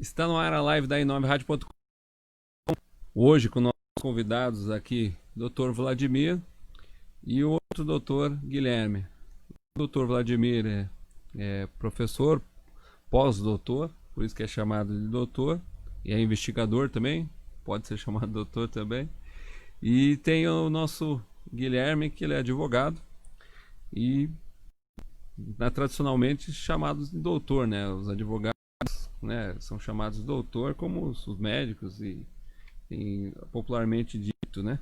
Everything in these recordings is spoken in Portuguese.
Está no ar a live da i9radio.com. Hoje com nossos convidados aqui, Dr. Vladimir e o outro Dr. Guilherme. O Dr. Vladimir é professor, pós-doutor, por isso que é chamado de doutor, e é investigador também, pode ser chamado de doutor também. E tem o nosso Guilherme, que ele é advogado e tradicionalmente chamados de doutor, né? Os advogados, né, são chamados de doutor, como os médicos e popularmente dito, né?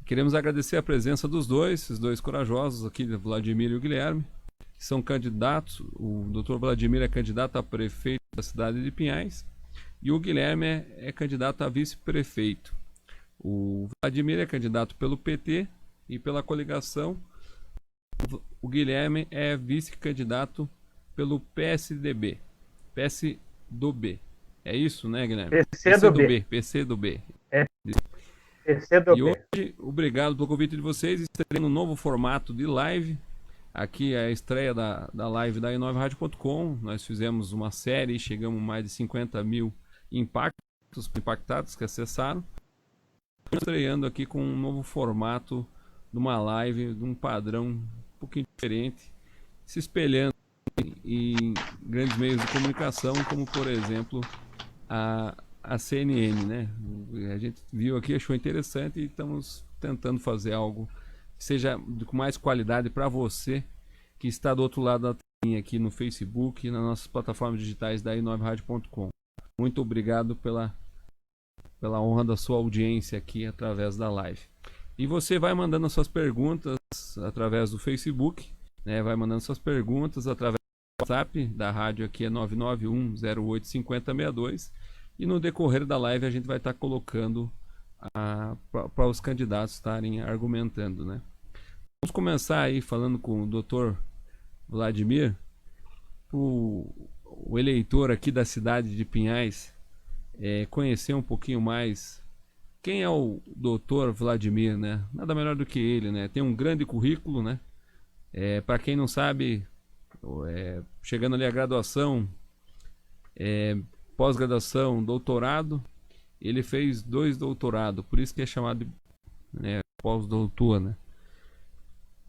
Queremos agradecer a presença dos dois, esses dois corajosos aqui, o Vladimir e o Guilherme, que são candidatos. O Dr. Vladimir é candidato a prefeito da cidade de Pinhais e o Guilherme é candidato a vice-prefeito. O Vladimir é candidato pelo PT e pela coligação. O Guilherme é vice-candidato pelo PSDB. PSDB. É isso, né, Guilherme? PCdoB. PCdoB. É PCdoB. E hoje, obrigado pelo convite de vocês. Estaremos no novo formato de live. Aqui é a estreia da live da i9radio.com. Nós fizemos uma série e chegamos a mais de 50 mil impactados que acessaram. Estou estreando aqui com um novo formato de uma live, de um padrão um pouquinho diferente, se espelhando em grandes meios de comunicação, como por exemplo a CNN, né? A gente viu aqui, achou interessante e estamos tentando fazer algo que seja com mais qualidade para você que está do outro lado da telinha aqui no Facebook e nas nossas plataformas digitais da i9radio.com. Muito obrigado pela honra da sua audiência aqui através da live. E você vai mandando as suas perguntas através do Facebook, né? Vai mandando suas perguntas através do WhatsApp da rádio, aqui é 991085062, e no decorrer da live a gente vai estar colocando para os candidatos estarem argumentando, né? Vamos começar aí falando com o Dr. Vladimir, o eleitor aqui da cidade de Pinhais, conhecer um pouquinho mais quem é o Dr. Vladimir, né? Nada melhor do que ele, né? Tem um grande currículo, né? Para quem não sabe, chegando ali a graduação, pós-graduação, doutorado, ele fez 2 doutorados, por isso que é chamado de, né, pós-doutor, né?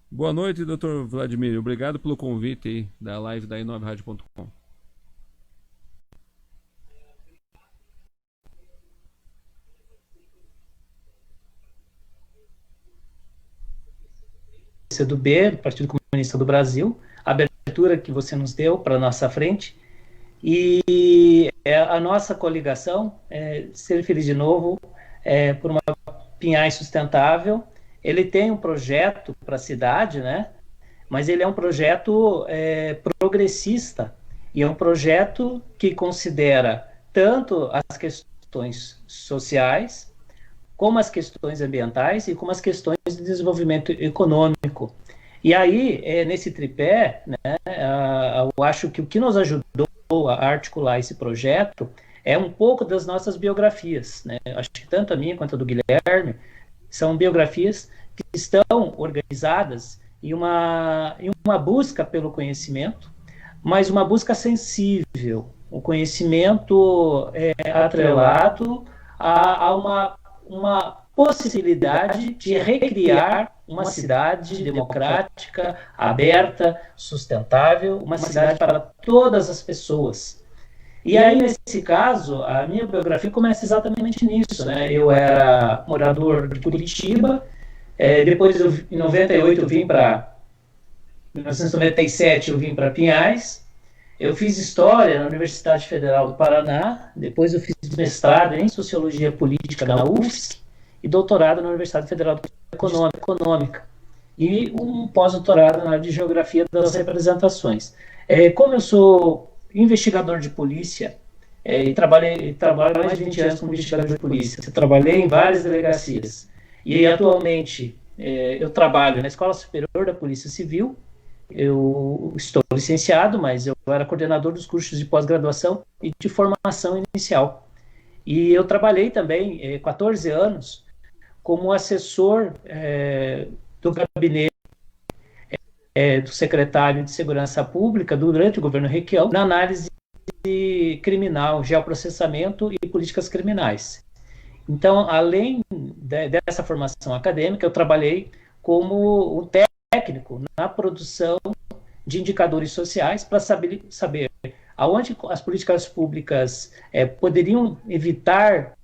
Boa noite, Dr. Vladimir. Obrigado pelo convite aí da live da i9radio.com. PCdoB, do Partido Comunista do Brasil, a abertura que você nos deu para a nossa frente. E a nossa coligação, Ser Feliz de Novo, por uma Pinhais sustentável. Ele tem um projeto para a cidade, né? Mas ele é um projeto progressista e é um projeto que considera tanto as questões sociais, como as questões ambientais e como as questões de desenvolvimento econômico. E aí, nesse tripé, né, eu acho que o que nos ajudou a articular esse projeto é um pouco das nossas biografias, né? Acho que tanto a minha quanto a do Guilherme são biografias que estão organizadas em uma busca pelo conhecimento, mas uma busca sensível, o conhecimento atrelado a uma possibilidade de recriar uma cidade democrática, aberta, sustentável, uma cidade para todas as pessoas. E aí, nesse caso, a minha biografia começa exatamente nisso, né? Eu era morador de Curitiba, depois, em 98, eu vim para... 1997, eu vim para Pinhais. Eu fiz História na Universidade Federal do Paraná, depois eu fiz mestrado em Sociologia Política na UFSC e doutorado na Universidade Federal Econômica e um pós-doutorado na área de Geografia das Representações. Como eu sou investigador de polícia e trabalho há mais de 20 anos como investigador de polícia, eu trabalhei em várias delegacias e atualmente eu trabalho na Escola Superior da Polícia Civil. Eu estou licenciado, mas eu era coordenador dos cursos de pós-graduação e de formação inicial. E eu trabalhei também 14 anos como assessor do gabinete do secretário de Segurança Pública durante o governo Requião, na análise criminal, geoprocessamento e políticas criminais. Então, além dessa formação acadêmica, eu trabalhei como um técnico na produção de indicadores sociais para saber aonde as políticas públicas poderiam evitar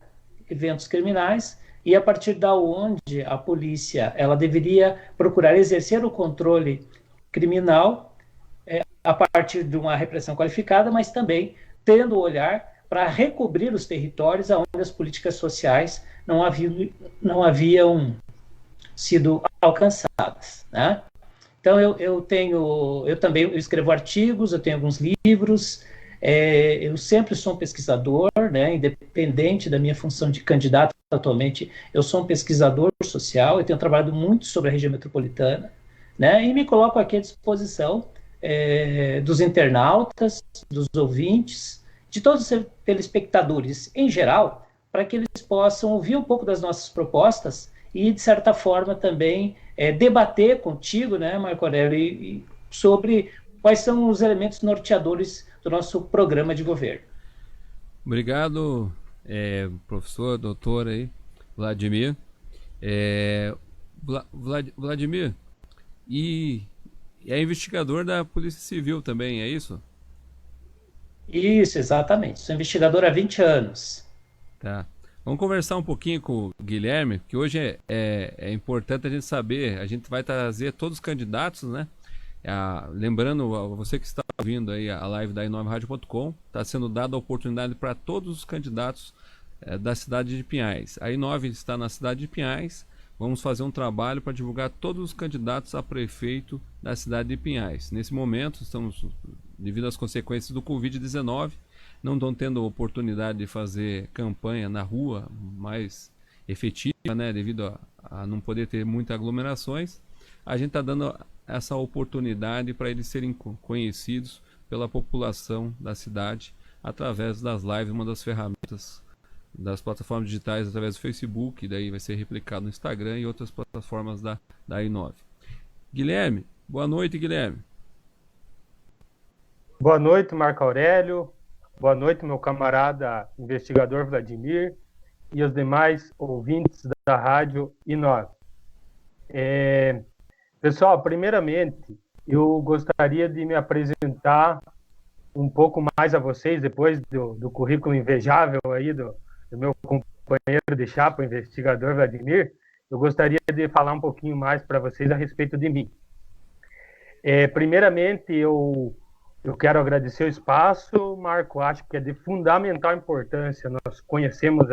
eventos criminais e a partir da onde a polícia ela deveria procurar exercer o controle criminal a partir de uma repressão qualificada, mas também tendo o olhar para recobrir os territórios onde as políticas sociais não haviam sido alcançadas, né? Então eu também escrevo artigos, eu tenho alguns livros, eu sempre sou um pesquisador, né? Independente da minha função de candidato atualmente, eu sou um pesquisador social, eu tenho trabalhado muito sobre a região metropolitana, né? E me coloco aqui à disposição dos internautas, dos ouvintes, de todos os telespectadores em geral, para que eles possam ouvir um pouco das nossas propostas e, de certa forma, também debater contigo, né, Marco Aurélio, sobre quais são os elementos norteadores do nosso programa de governo. Obrigado, professor, doutor aí, Vladimir. Vladimir, e é investigador da Polícia Civil também, é isso? Isso, exatamente. Sou investigador há 20 anos. Tá. Vamos conversar um pouquinho com o Guilherme, que hoje é importante a gente saber, a gente vai trazer todos os candidatos, né? Lembrando a você que está ouvindo aí a live da i9radio.com, está sendo dada a oportunidade para todos os candidatos da cidade de Pinhais. A i9 está na cidade de Pinhais, vamos fazer um trabalho para divulgar todos os candidatos a prefeito da cidade de Pinhais. Nesse momento, estamos, devido às consequências do Covid-19, não estão tendo oportunidade de fazer campanha na rua mais efetiva, né, devido a não poder ter muitas aglomerações. A gente está dando essa oportunidade para eles serem conhecidos pela população da cidade através das lives, uma das ferramentas das plataformas digitais, através do Facebook, daí vai ser replicado no Instagram e outras plataformas da i9. Guilherme, boa noite, Guilherme. Boa noite, Marco Aurélio. Boa noite, meu camarada investigador Vladimir e os demais ouvintes da Rádio i9. Pessoal, primeiramente, eu gostaria de me apresentar um pouco mais a vocês, depois do currículo invejável aí do meu companheiro de chapa, o investigador Vladimir. Eu gostaria de falar um pouquinho mais para vocês a respeito de mim. Primeiramente, eu quero agradecer o espaço, Marco. Acho que é de fundamental importância nós conhecermos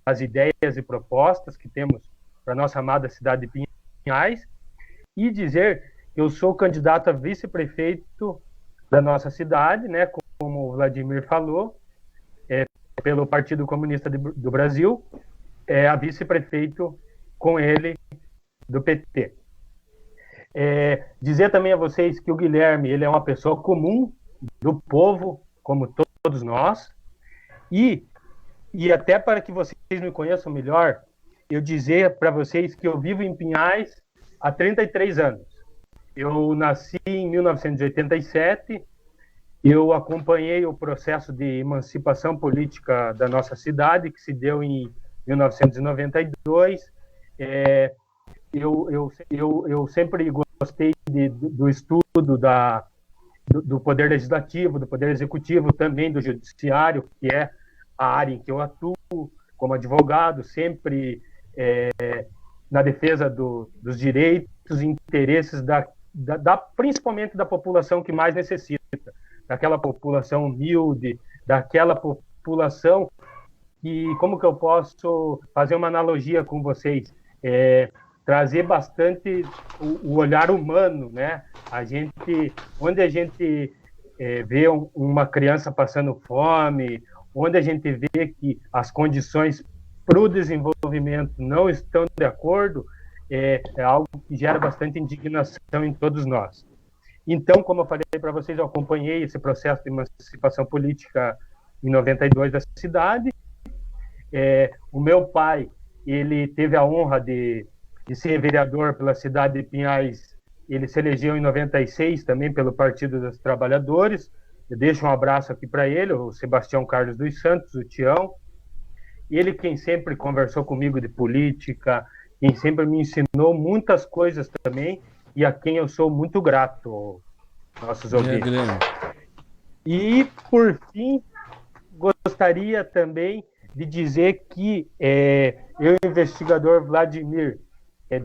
as ideias e propostas que temos para a nossa amada cidade de Pinhais e dizer que eu sou candidato a vice-prefeito da nossa cidade, né, como o Vladimir falou, pelo Partido Comunista do Brasil, a vice-prefeito com ele do PT. Dizer também a vocês que o Guilherme ele é uma pessoa comum do povo, como todos nós, e até para que vocês me conheçam melhor, eu dizer para vocês que eu vivo em Pinhais há 33 anos. Eu nasci em 1987, eu acompanhei o processo de emancipação política da nossa cidade, que se deu em 1992. Eu sempre gostei do estudo do poder legislativo, do poder executivo, também do judiciário, que é a área em que eu atuo como advogado, sempre na defesa dos direitos e interesses principalmente da população que mais necessita, daquela população humilde, daquela população que, como que eu posso fazer uma analogia com vocês? Trazer bastante o olhar humano, né? Onde a gente vê uma criança passando fome, onde a gente vê que as condições para o desenvolvimento não estão de acordo, é algo que gera bastante indignação em todos nós. Então, como eu falei para vocês, eu acompanhei esse processo de emancipação política em 92 da cidade. O meu pai, ele teve a honra de ser vereador pela cidade de Pinhais. Ele se elegeu em 96 também pelo Partido dos Trabalhadores. Eu deixo um abraço aqui para ele, o Sebastião Carlos dos Santos, o Tião. Ele quem sempre conversou comigo de política, quem sempre me ensinou muitas coisas também, e a quem eu sou muito grato, nossos ouvintes. E, por fim, gostaria também de dizer que eu, investigador Vladimir,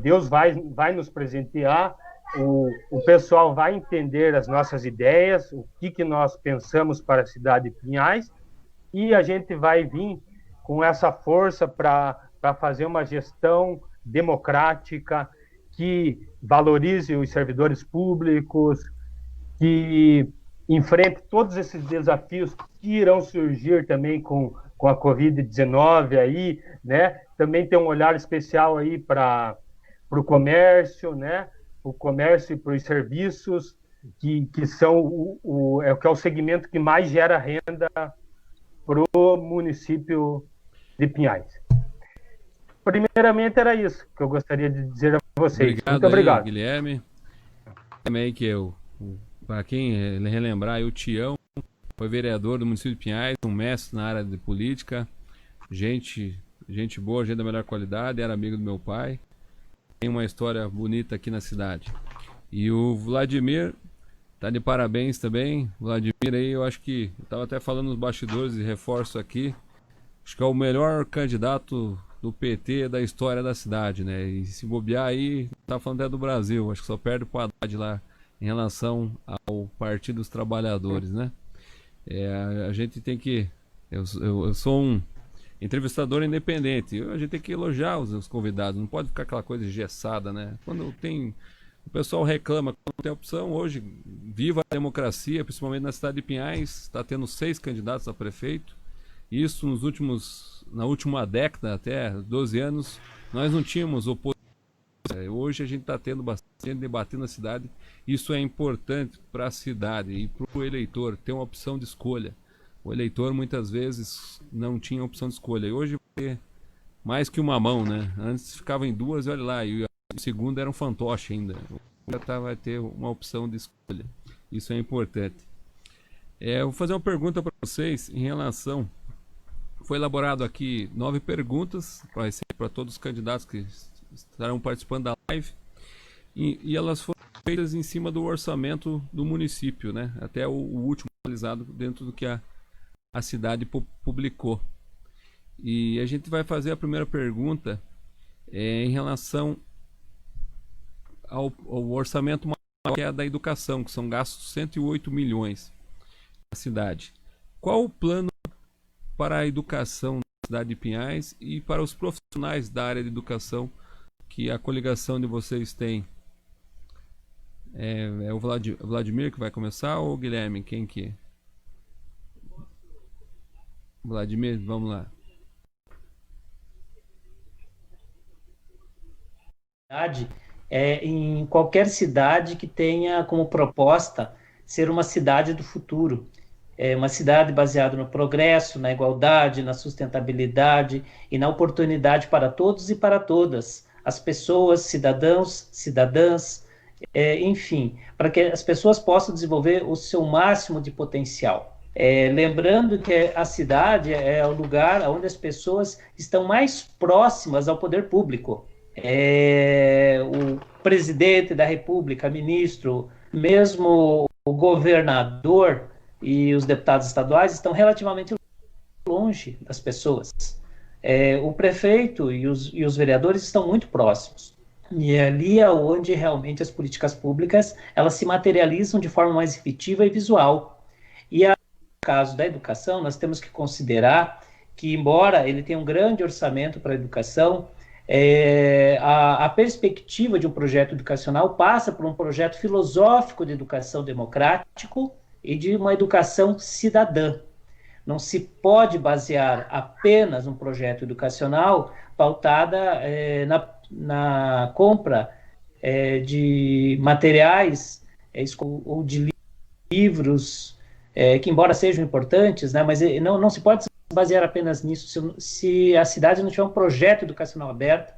Deus vai nos presentear, o pessoal vai entender as nossas ideias, o que nós pensamos para a cidade de Pinhais, e a gente vai vir com essa força para fazer uma gestão democrática que valorize os servidores públicos, que enfrente todos esses desafios que irão surgir também com a Covid-19 aí, né? Também tem um olhar especial aí para o comércio, né? O comércio e para os serviços, que são que é o segmento que mais gera renda para o município de Pinhais. Primeiramente era isso que eu gostaria de dizer a vocês. Muito obrigado. Guilherme. Também que para quem relembrar, o Tião foi vereador do município de Pinhais, um mestre na área de política, gente boa, gente da melhor qualidade, era amigo do meu pai. Tem uma história bonita aqui na cidade. E o Vladimir tá de parabéns também. Vladimir aí, eu acho que eu tava até falando nos bastidores e reforço aqui. Acho que é o melhor candidato do PT da história da cidade, né? E se bobear aí, tá falando até do Brasil. Acho que só perde pro Haddad lá em relação ao Partido dos Trabalhadores, né? A gente tem que... Eu sou um entrevistador independente. A gente tem que elogiar os convidados. Não pode ficar aquela coisa engessada, né? Quando tem... O pessoal reclama quando não tem opção. Hoje, viva a democracia, principalmente na cidade de Pinhais. Está tendo 6 candidatos a prefeito. Isso na última década, até 12 anos, nós não tínhamos oposição. Hoje a gente está tendo bastante debate na cidade. Isso é importante para a cidade e para o eleitor ter uma opção de escolha. O eleitor muitas vezes não tinha opção de escolha. E hoje vai ter mais que uma mão, né? Antes ficava em 2 e olha lá, e o segundo era um fantoche ainda. Já vai ter uma opção de escolha. Isso é importante. Eu vou fazer uma pergunta para vocês em relação... Foi elaborado aqui 9 perguntas para todos os candidatos que estarão participando da live. E elas foram feitas em cima do orçamento do município, né? Até o último atualizado dentro do que a cidade publicou. E a gente vai fazer a primeira pergunta em relação ao orçamento maior, que é a da educação, que são gastos 108 milhões na cidade. Qual o plano para a educação da cidade de Pinhais e para os profissionais da área de educação que a coligação de vocês tem? É o Vladimir que vai começar ou o Guilherme? Quem que é? Vladimir, vamos lá. Em qualquer cidade que tenha como proposta ser uma cidade do futuro. Uma cidade baseada no progresso, na igualdade, na sustentabilidade e na oportunidade para todos e para todas, as pessoas, cidadãos, cidadãs, enfim, para que as pessoas possam desenvolver o seu máximo de potencial. Lembrando que a cidade é o lugar onde as pessoas estão mais próximas ao poder público. O presidente da República, ministro, mesmo o governador e os deputados estaduais estão relativamente longe das pessoas. O prefeito e os vereadores estão muito próximos. E ali é onde realmente as políticas públicas elas se materializam de forma mais efetiva e visual. E no caso da educação, nós temos que considerar que, embora ele tenha um grande orçamento para a educação, a perspectiva de um projeto educacional passa por um projeto filosófico de educação democrático e de uma educação cidadã. Não se pode basear apenas um projeto educacional pautada na compra de materiais ou de livros, que embora sejam importantes, né, mas não se pode basear apenas nisso. Se a cidade não tiver um projeto educacional aberto,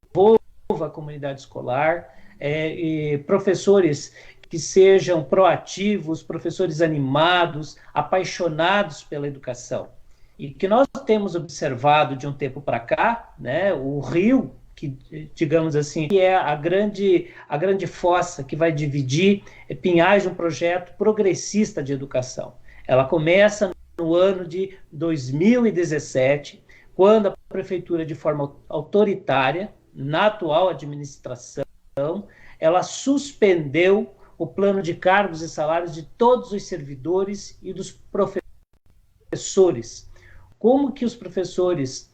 envolva a comunidade escolar, e professores que que sejam proativos, professores animados, apaixonados pela educação. E que nós temos observado de um tempo para cá, né, o Rio, que, digamos assim, que é a grande fossa que vai dividir Pinhais de um projeto progressista de educação. Ela começa no ano de 2017, quando a prefeitura, de forma autoritária, na atual administração, ela suspendeu o plano de cargos e salários de todos os servidores e dos professores. Como que os professores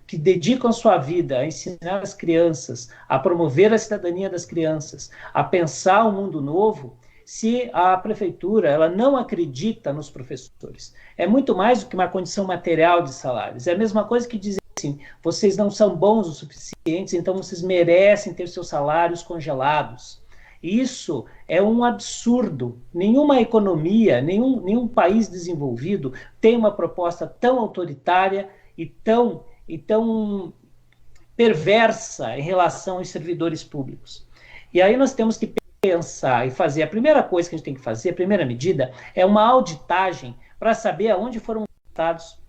que dedicam a sua vida a ensinar as crianças, a promover a cidadania das crianças, a pensar o mundo novo, se a prefeitura ela não acredita nos professores? É muito mais do que uma condição material de salários. É a mesma coisa que dizer assim, vocês não são bons o suficientes, então vocês merecem ter seus salários congelados. Isso é um absurdo. Nenhuma economia, nenhum país desenvolvido tem uma proposta tão autoritária e tão perversa em relação aos servidores públicos. E aí nós temos que pensar e fazer, a primeira coisa que a gente tem que fazer, a primeira medida, é uma auditagem para saber aonde foram gastados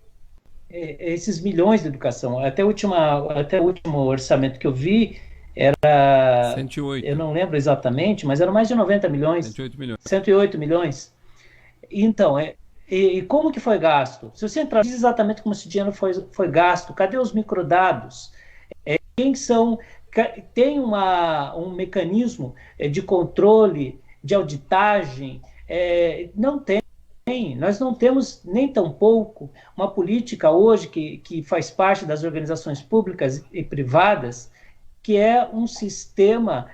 esses milhões de educação. Até o último orçamento que eu vi era 108. Eu não lembro exatamente, mas eram mais de 90 milhões. 108 milhões. 108 milhões. Então, e como que foi gasto? Se você entrar, diz exatamente como esse dinheiro foi gasto. Cadê os microdados? Quem são? Tem um mecanismo de controle, de auditagem? Não tem. Nós não temos nem tampouco uma política hoje que faz parte das organizações públicas e privadas, que é um sistema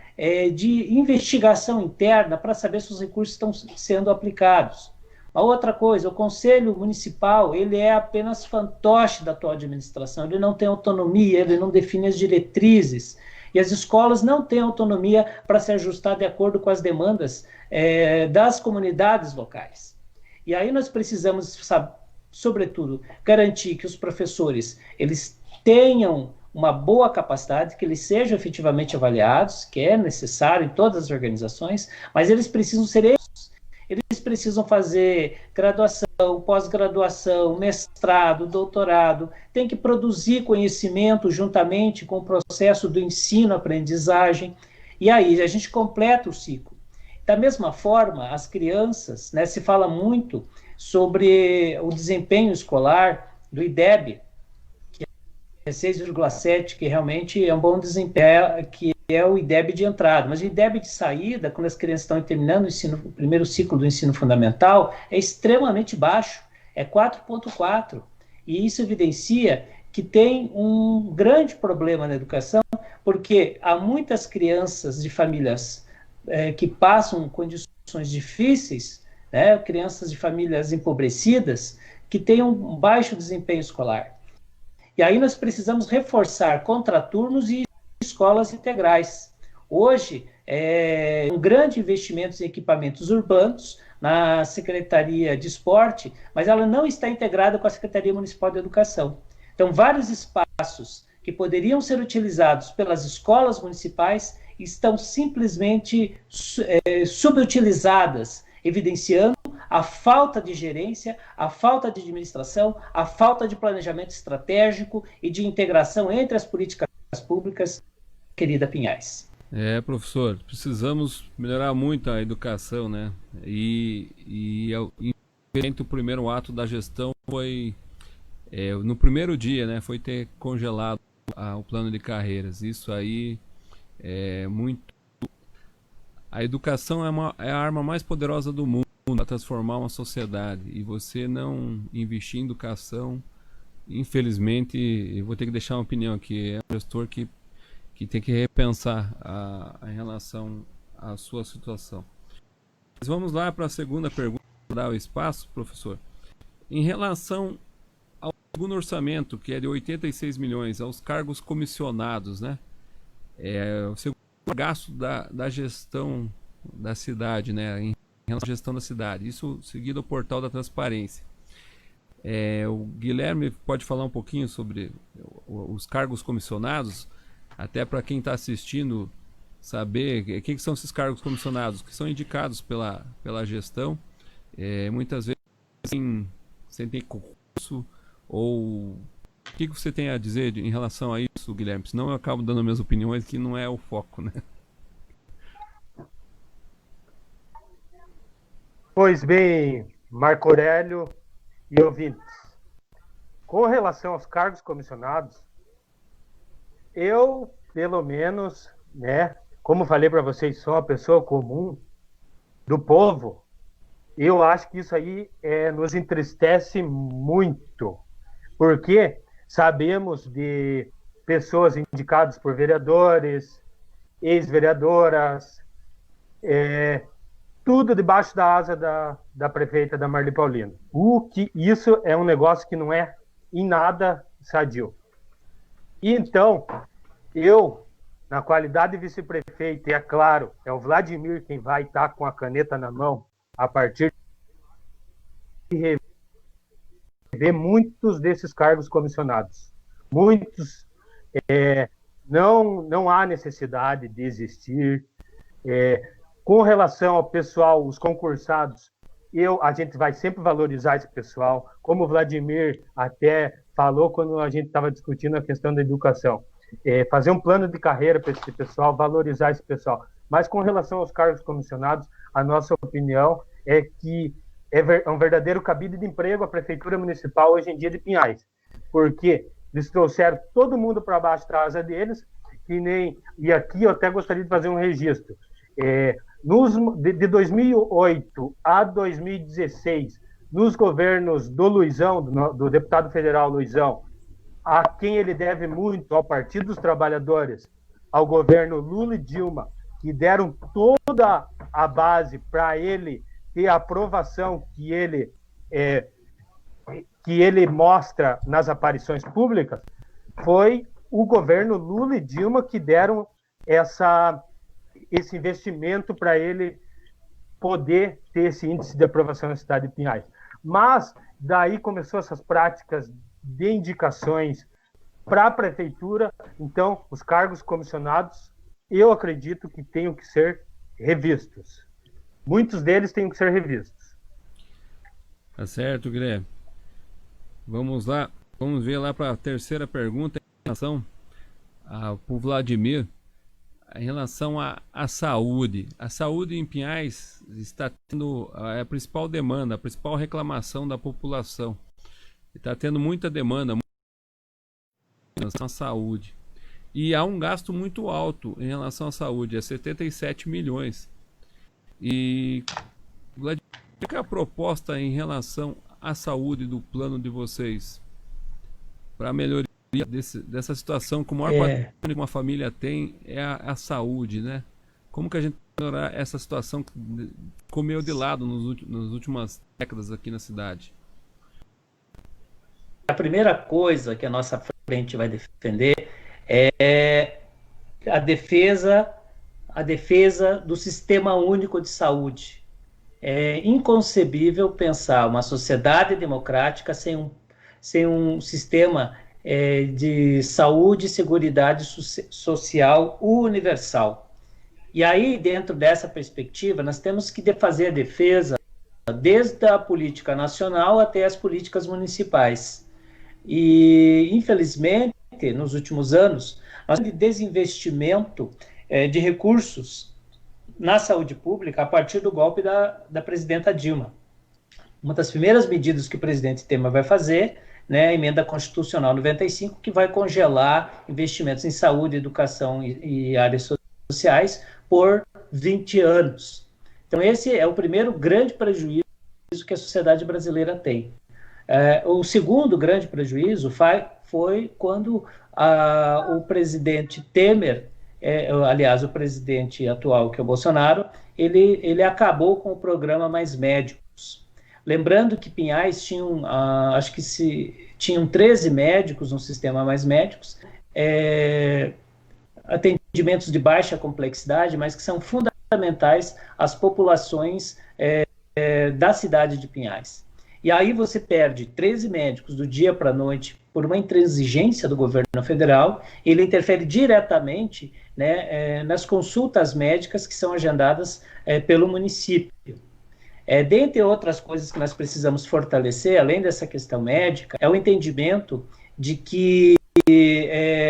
de investigação interna para saber se os recursos estão sendo aplicados. A outra coisa, o Conselho Municipal, ele é apenas fantoche da atual administração, ele não tem autonomia, ele não define as diretrizes, e as escolas não têm autonomia para se ajustar de acordo com as demandas das comunidades locais. E aí nós precisamos, sobretudo, garantir que os professores eles tenham uma boa capacidade, que eles sejam efetivamente avaliados, que é necessário em todas as organizações, mas eles precisam ser eles precisam fazer graduação, pós-graduação, mestrado, doutorado, tem que produzir conhecimento juntamente com o processo do ensino-aprendizagem, e aí a gente completa o ciclo. Da mesma forma, as crianças, né, se fala muito sobre o desempenho escolar do IDEB, que é 6,7, que realmente é um bom desempenho, que é o IDEB de entrada, mas o IDEB de saída, quando as crianças estão terminando o primeiro ciclo do ensino fundamental, é extremamente baixo, é 4,4, e isso evidencia que tem um grande problema na educação, porque há muitas crianças de famílias que passam condições difíceis, né, crianças de famílias empobrecidas, que têm um baixo desempenho escolar. E aí nós precisamos reforçar contraturnos e escolas integrais. Hoje, um grande investimento em equipamentos urbanos na Secretaria de Esporte, mas ela não está integrada com a Secretaria Municipal de Educação. Então, vários espaços que poderiam ser utilizados pelas escolas municipais estão simplesmente subutilizadas, evidenciando a falta de gerência, a falta de administração, a falta de planejamento estratégico e de integração entre as políticas públicas, querida Pinhais. Professor, precisamos melhorar muito a educação, né? E o primeiro ato da gestão foi, no primeiro dia, né? Foi ter congelado o plano de carreiras. Isso aí a educação é a arma mais poderosa do mundo para transformar uma sociedade, e você não investir em educação, infelizmente, eu vou ter que deixar uma opinião aqui, é um gestor que tem que repensar em relação à sua situação. Mas vamos lá para a segunda pergunta, dar o espaço, professor. Em relação ao segundo orçamento, que é de 86 milhões, aos cargos comissionados, né? O segundo gasto da gestão da cidade, né, em relação à gestão da cidade, isso seguido ao portal da transparência. O Guilherme pode falar um pouquinho sobre os cargos comissionados, até para quem está assistindo saber o que são esses cargos comissionados, que são indicados pela gestão, muitas vezes sem ter concurso, ou o que você tem a dizer em relação a isso, Guilherme? Senão eu acabo dando minhas opiniões, que não é o foco, né? Pois bem, Marco Aurélio e ouvintes, com relação aos cargos comissionados, eu, pelo menos, né, como falei para vocês, sou uma pessoa comum do povo, eu acho que isso aí nos entristece muito, porque sabemos de pessoas indicadas por vereadores, ex-vereadoras, tudo debaixo da asa da prefeita da Marli Paulino. Isso é um negócio que não é em nada sadio. Então, eu, na qualidade de vice-prefeito, e é claro, é o Vladimir quem vai estar com a caneta na mão a partir de rever muitos desses cargos comissionados. Muitos não há necessidade de existir. Com relação ao pessoal, os concursados, a gente vai sempre valorizar esse pessoal, como o Vladimir até falou quando a gente estava discutindo a questão da educação. Fazer um plano de carreira para esse pessoal, valorizar esse pessoal. Mas com relação aos cargos comissionados, a nossa opinião é que é um verdadeiro cabide de emprego a Prefeitura Municipal hoje em dia de Pinhais, porque eles trouxeram todo mundo para baixo da asa deles, e aqui eu até gostaria de fazer um registro. De 2008 a 2016, nos governos do Luizão, do deputado federal Luizão, a quem ele deve muito, ao Partido dos Trabalhadores, ao governo Lula e Dilma, que deram toda a base para ele ter a aprovação que ele mostra nas aparições públicas, foi o governo Lula e Dilma que deram esse investimento para ele poder ter esse índice de aprovação na cidade de Pinhais. Mas daí começou essas práticas de indicações para a prefeitura, então os cargos comissionados, eu acredito que tenham que ser revistos. Muitos deles têm que ser revistos. Tá certo, Guilherme. Vamos lá, vamos ver lá para a terceira pergunta em relação ao Vladimir. Em relação à saúde, a saúde em Pinhais está tendo a principal demanda, a principal reclamação da população. Está tendo muita demanda em relação à saúde. E há um gasto muito alto em relação à saúde, é 77 milhões. E Vladimir, qual é a proposta em relação à saúde do plano de vocês para melhoria dessa situação que o maior patrimônio que uma família tem é a saúde, né? Como que a gente pode melhorar essa situação que ficou meio de lado nas últimas décadas aqui na cidade? A primeira coisa que a nossa frente vai defender é a defesa do Sistema Único de Saúde. É inconcebível pensar uma sociedade democrática sem um sistema de saúde e seguridade social universal. E aí, dentro dessa perspectiva, nós temos que fazer a defesa desde a política nacional até as políticas municipais. E, infelizmente, nos últimos anos, nós temos desinvestimento de recursos na saúde pública a partir do golpe da presidenta Dilma. Uma das primeiras medidas que o presidente Temer vai fazer, né, a emenda constitucional 95, que vai congelar investimentos em saúde, educação e áreas sociais por 20 anos. Então, esse é o primeiro grande prejuízo que a sociedade brasileira tem. O segundo grande prejuízo foi quando o presidente Temer, aliás, o presidente atual, que é o Bolsonaro, ele acabou com o programa Mais Médicos. Lembrando que Pinhais tinham 13 médicos no sistema Mais Médicos, atendimentos de baixa complexidade, mas que são fundamentais às populações da cidade de Pinhais. E aí você perde 13 médicos do dia para a noite por uma intransigência do governo federal. Ele interfere diretamente, né, nas consultas médicas que são agendadas pelo município. Dentre outras coisas que nós precisamos fortalecer, além dessa questão médica, é o entendimento de que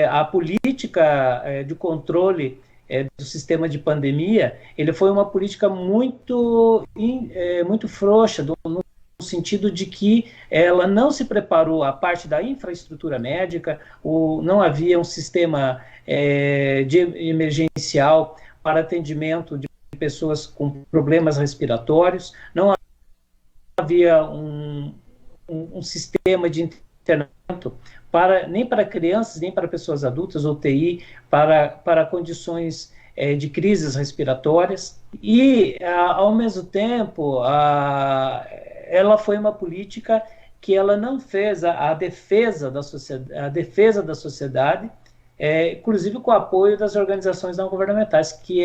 a política de controle do sistema de pandemia, ele foi uma política muito frouxa, no sentido de que ela não se preparou a parte da infraestrutura médica, não havia um sistema de emergencial para atendimento de pessoas com problemas respiratórios, não havia um sistema de internamento nem para crianças, nem para pessoas adultas, UTI, para condições de crises respiratórias. E, ao mesmo tempo, ela foi uma política que ela não fez a defesa da sociedade, inclusive com o apoio das organizações não governamentais, que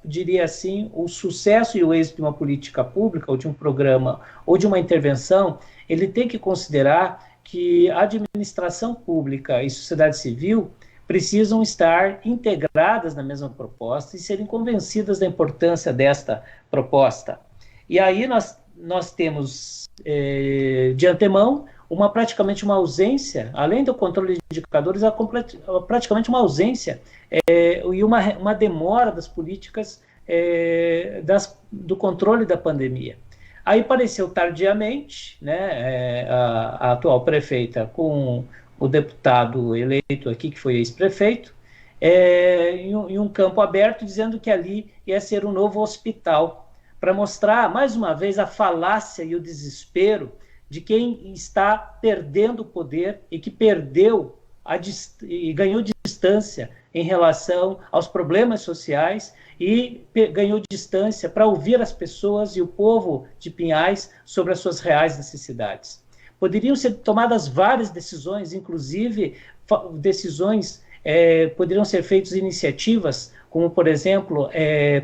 diria assim, o sucesso e o êxito de uma política pública, ou de um programa, ou de uma intervenção, ele tem que considerar que a administração pública e sociedade civil precisam estar integradas na mesma proposta e serem convencidas da importância desta proposta. E aí nós temos, de antemão, praticamente uma ausência, além do controle de indicadores, praticamente uma ausência e uma demora das políticas do controle da pandemia. Aí apareceu tardiamente, né, a atual prefeita com o deputado eleito aqui, que foi ex-prefeito, em um campo aberto, dizendo que ali ia ser um novo hospital, para mostrar, mais uma vez, a falácia e o desespero de quem está perdendo o poder e que perdeu e ganhou distância em relação aos problemas sociais e ganhou distância para ouvir as pessoas e o povo de Pinhais sobre as suas reais necessidades. Poderiam ser tomadas várias decisões, inclusive decisões, poderiam ser feitas iniciativas, como, por exemplo,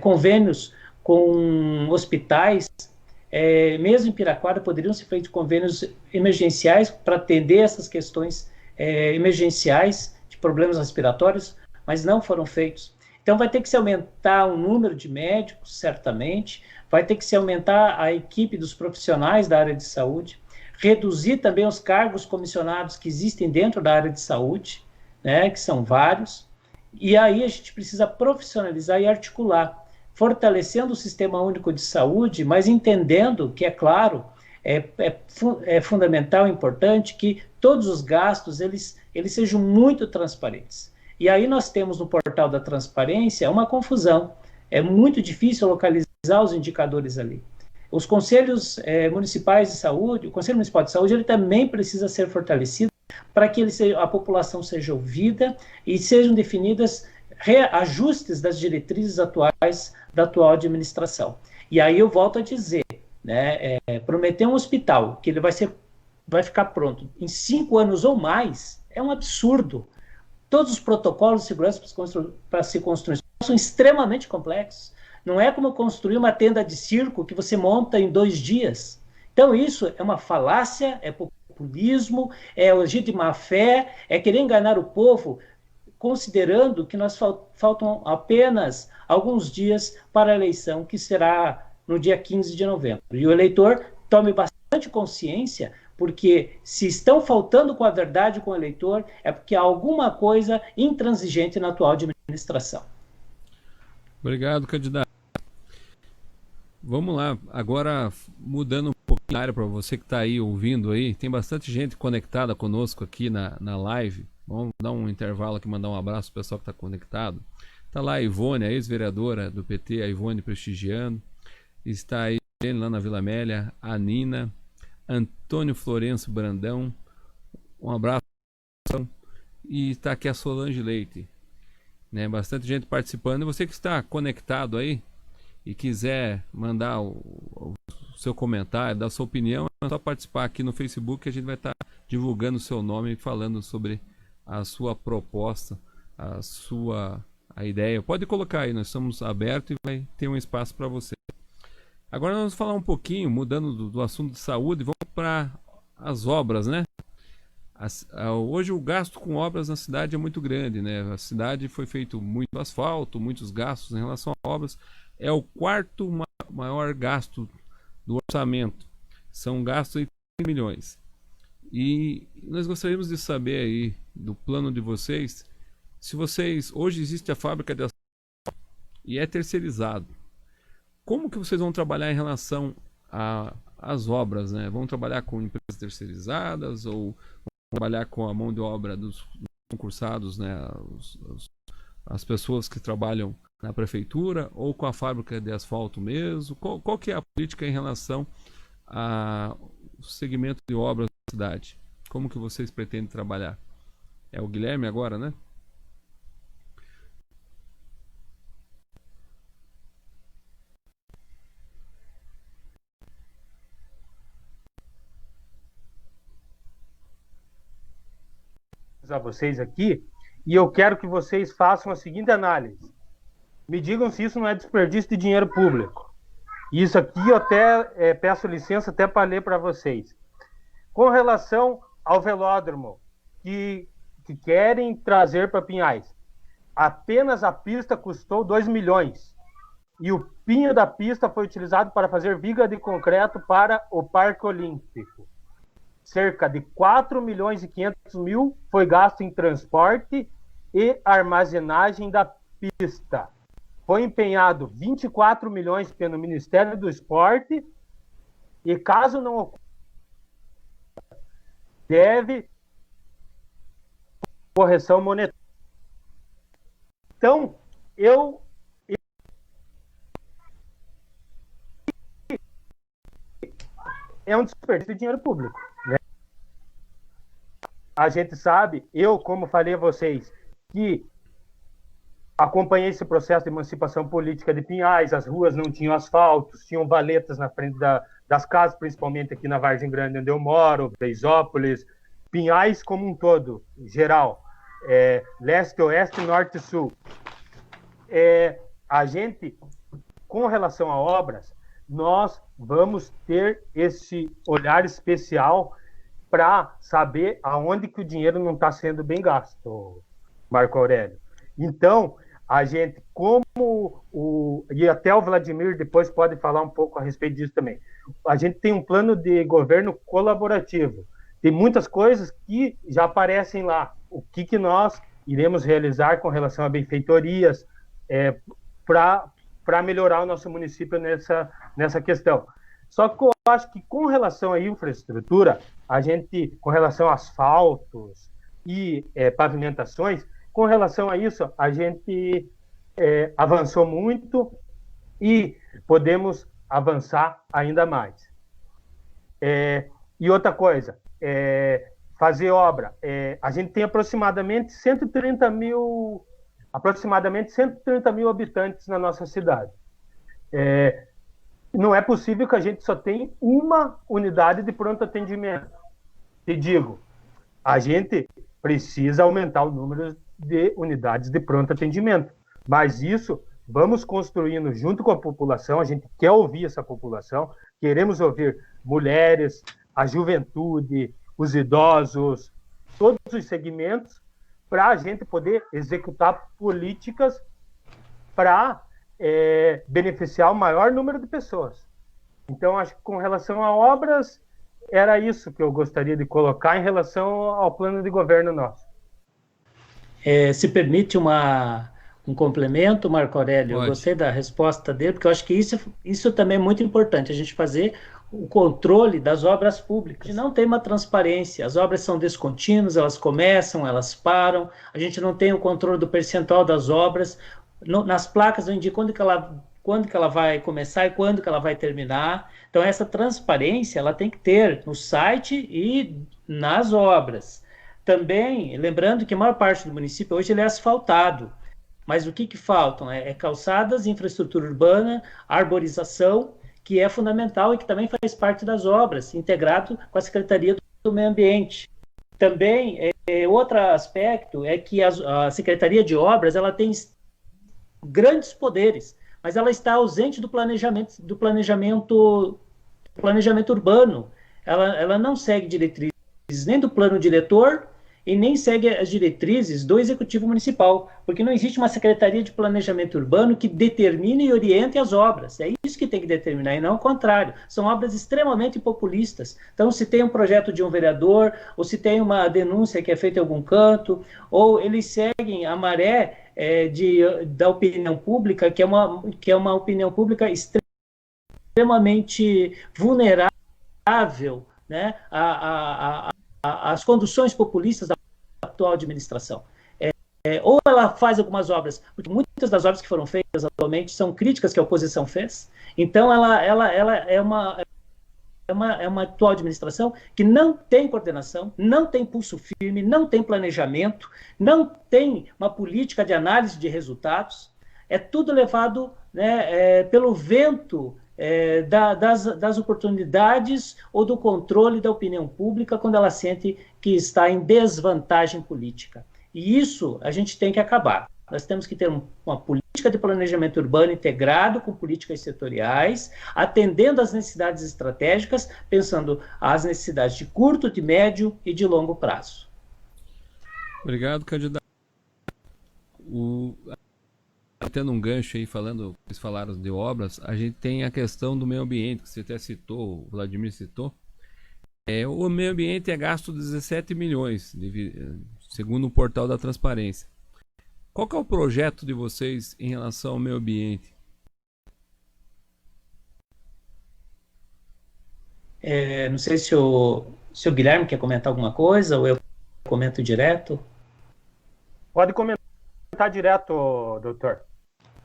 convênios com hospitais, mesmo em Piraquara, poderiam ser feitos convênios emergenciais para atender essas questões emergenciais de problemas respiratórios, mas não foram feitos. Então vai ter que se aumentar o número de médicos, certamente, vai ter que se aumentar a equipe dos profissionais da área de saúde, reduzir também os cargos comissionados que existem dentro da área de saúde, né, que são vários, e aí a gente precisa profissionalizar e articular, fortalecendo o Sistema Único de Saúde, mas entendendo que, é claro, é fundamental, importante que todos os gastos eles sejam muito transparentes. E aí nós temos no portal da transparência uma confusão. É muito difícil localizar os indicadores ali. Os conselhos municipais de saúde, o Conselho Municipal de Saúde, ele também precisa ser fortalecido para que a população seja ouvida e sejam definidas reajustes das diretrizes atuais da atual administração. E aí eu volto a dizer, né, prometer um hospital que ele vai ficar pronto em 5 anos ou mais é um absurdo. Todos os protocolos de segurança para se construir são extremamente complexos. Não é como construir uma tenda de circo que você monta em 2 dias. Então isso é uma falácia, é populismo, é agir de má fé, é querer enganar o povo, considerando que nós faltam apenas alguns dias para a eleição, que será no dia 15 de novembro. E o eleitor tome bastante consciência, porque se estão faltando com a verdade com o eleitor, é porque há alguma coisa intransigente na atual administração. Obrigado, candidato. Vamos lá, agora mudando um pouquinho a área para você que está aí ouvindo aí, tem bastante gente conectada conosco aqui na live. Vamos dar um intervalo aqui, mandar um abraço para o pessoal que está conectado. Está lá a Ivone, a ex-vereadora do PT, a Ivone prestigiando. Está aí lá na Vila Amélia, a Nina, Antônio Florencio Brandão, um abraço. E está aqui a Solange Leite, né? Bastante gente participando. E você que está conectado aí e quiser mandar o seu comentário, dar a sua opinião, é só participar aqui no Facebook, que a gente vai estar divulgando o seu nome e falando sobre a sua proposta, a ideia. Pode colocar aí, nós estamos abertos e vai ter um espaço para você. Agora nós vamos falar um pouquinho, mudando do assunto de saúde, vamos para as obras, né? Hoje o gasto com obras na cidade é muito grande, né? A cidade foi feito muito asfalto, muitos gastos em relação a obras. É o quarto maior gasto do orçamento. São gastos de 30 milhões. E nós gostaríamos de saber aí do plano de vocês, se vocês, hoje existe a fábrica de asfalto e é terceirizado. Como que vocês vão trabalhar em relação às obras, né? Vão trabalhar com empresas terceirizadas ou vão trabalhar com a mão de obra dos concursados, né? As pessoas que trabalham na prefeitura ou com a fábrica de asfalto mesmo? Qual que é a política em relação ao segmento de obras da cidade? Como que vocês pretendem trabalhar? É o Guilherme agora, né? A vocês aqui, e eu quero que vocês façam a seguinte análise. Me digam se isso não é desperdício de dinheiro público. Isso aqui eu até peço licença até para ler para vocês. Com relação ao velódromo que querem trazer para Pinhais, apenas a pista custou 2 milhões. E o pinho da pista foi utilizado para fazer viga de concreto para o Parque Olímpico. Cerca de 4 milhões e 500 mil foi gasto em transporte e armazenagem da pista. Foi empenhado 24 milhões pelo Ministério do Esporte e, caso não ocorra, deve correção monetária. Então, é um desperdício de dinheiro público, né? A gente sabe, eu, como falei a vocês, que acompanhei esse processo de emancipação política de Pinhais, as ruas não tinham asfalto, tinham valetas na frente das casas, principalmente aqui na Vargem Grande, onde eu moro, Beisópolis, Pinhais como um todo, geral, leste, oeste, norte e sul. A gente, com relação a obras, nós vamos ter esse olhar especial para saber aonde que o dinheiro não está sendo bem gasto, Marco Aurélio. Então, a gente, e até o Vladimir depois pode falar um pouco a respeito disso também, a gente tem um plano de governo colaborativo. Tem muitas coisas que já aparecem lá. O que nós iremos realizar com relação a benfeitorias para melhorar o nosso município nessa questão. Só que eu acho que com relação à infraestrutura, a gente, com relação a asfaltos e pavimentações, com relação a isso, a gente avançou muito e podemos avançar ainda mais. E outra coisa, fazer obra. A gente tem aproximadamente 130 mil habitantes na nossa cidade. Não é possível que a gente só tenha uma unidade de pronto atendimento. Te digo, a gente precisa aumentar o número de unidades de pronto atendimento. Mas isso vamos construindo junto com a população. A gente quer ouvir essa população, queremos ouvir mulheres, a juventude, os idosos, todos os segmentos, para a gente poder executar políticas para beneficiar o maior número de pessoas. Então, acho que com relação a obras, era isso que eu gostaria de colocar em relação ao plano de governo nosso. Se permite um complemento, Marco Aurélio? Pode. Eu gostei da resposta dele, porque eu acho que isso também é muito importante, a gente fazer o controle das obras públicas. A gente não tem uma transparência, as obras são descontínuas, elas começam, elas param, a gente não tem o controle do percentual das obras, nas placas eu indico quando que ela vai começar e quando que ela vai terminar. Então essa transparência ela tem que ter no site e nas obras. Também, lembrando que a maior parte do município hoje ele é asfaltado, mas o que faltam? Calçadas, infraestrutura urbana, arborização, que é fundamental e que também faz parte das obras, integrado com a Secretaria do Meio Ambiente. Também, outro aspecto é que a Secretaria de Obras ela tem grandes poderes mas ela está ausente do planejamento urbano. Ela não segue diretrizes nem do plano diretor e nem segue as diretrizes do Executivo Municipal, porque não existe uma Secretaria de Planejamento Urbano que determine e oriente as obras. É isso que tem que determinar, e não o contrário. São obras extremamente populistas. Então, se tem um projeto de um vereador, ou se tem uma denúncia que é feita em algum canto, ou eles seguem a maré da opinião pública, que é uma opinião pública extremamente vulnerável, né, às conduções populistas da atual administração. Ou ela faz algumas obras, porque muitas das obras que foram feitas atualmente são críticas que a oposição fez, então ela é uma atual administração que não tem coordenação, não tem pulso firme, não tem planejamento, não tem uma política de análise de resultados, é tudo levado, né, pelo vento das oportunidades ou do controle da opinião pública quando ela sente que está em desvantagem política. E isso a gente tem que acabar. Nós temos que ter uma política de planejamento urbano integrado com políticas setoriais, atendendo às necessidades estratégicas, pensando as necessidades de curto, de médio e de longo prazo. Obrigado, candidato. Tendo um gancho aí, vocês falaram de obras, a gente tem a questão do meio ambiente, que você até citou, o Vladimir citou. O meio ambiente é gasto 17 milhões, segundo o portal da Transparência. Qual que é o projeto de vocês em relação ao meio ambiente? Não sei se o Guilherme quer comentar alguma coisa, ou eu comento direto. Pode comentar direto, doutor.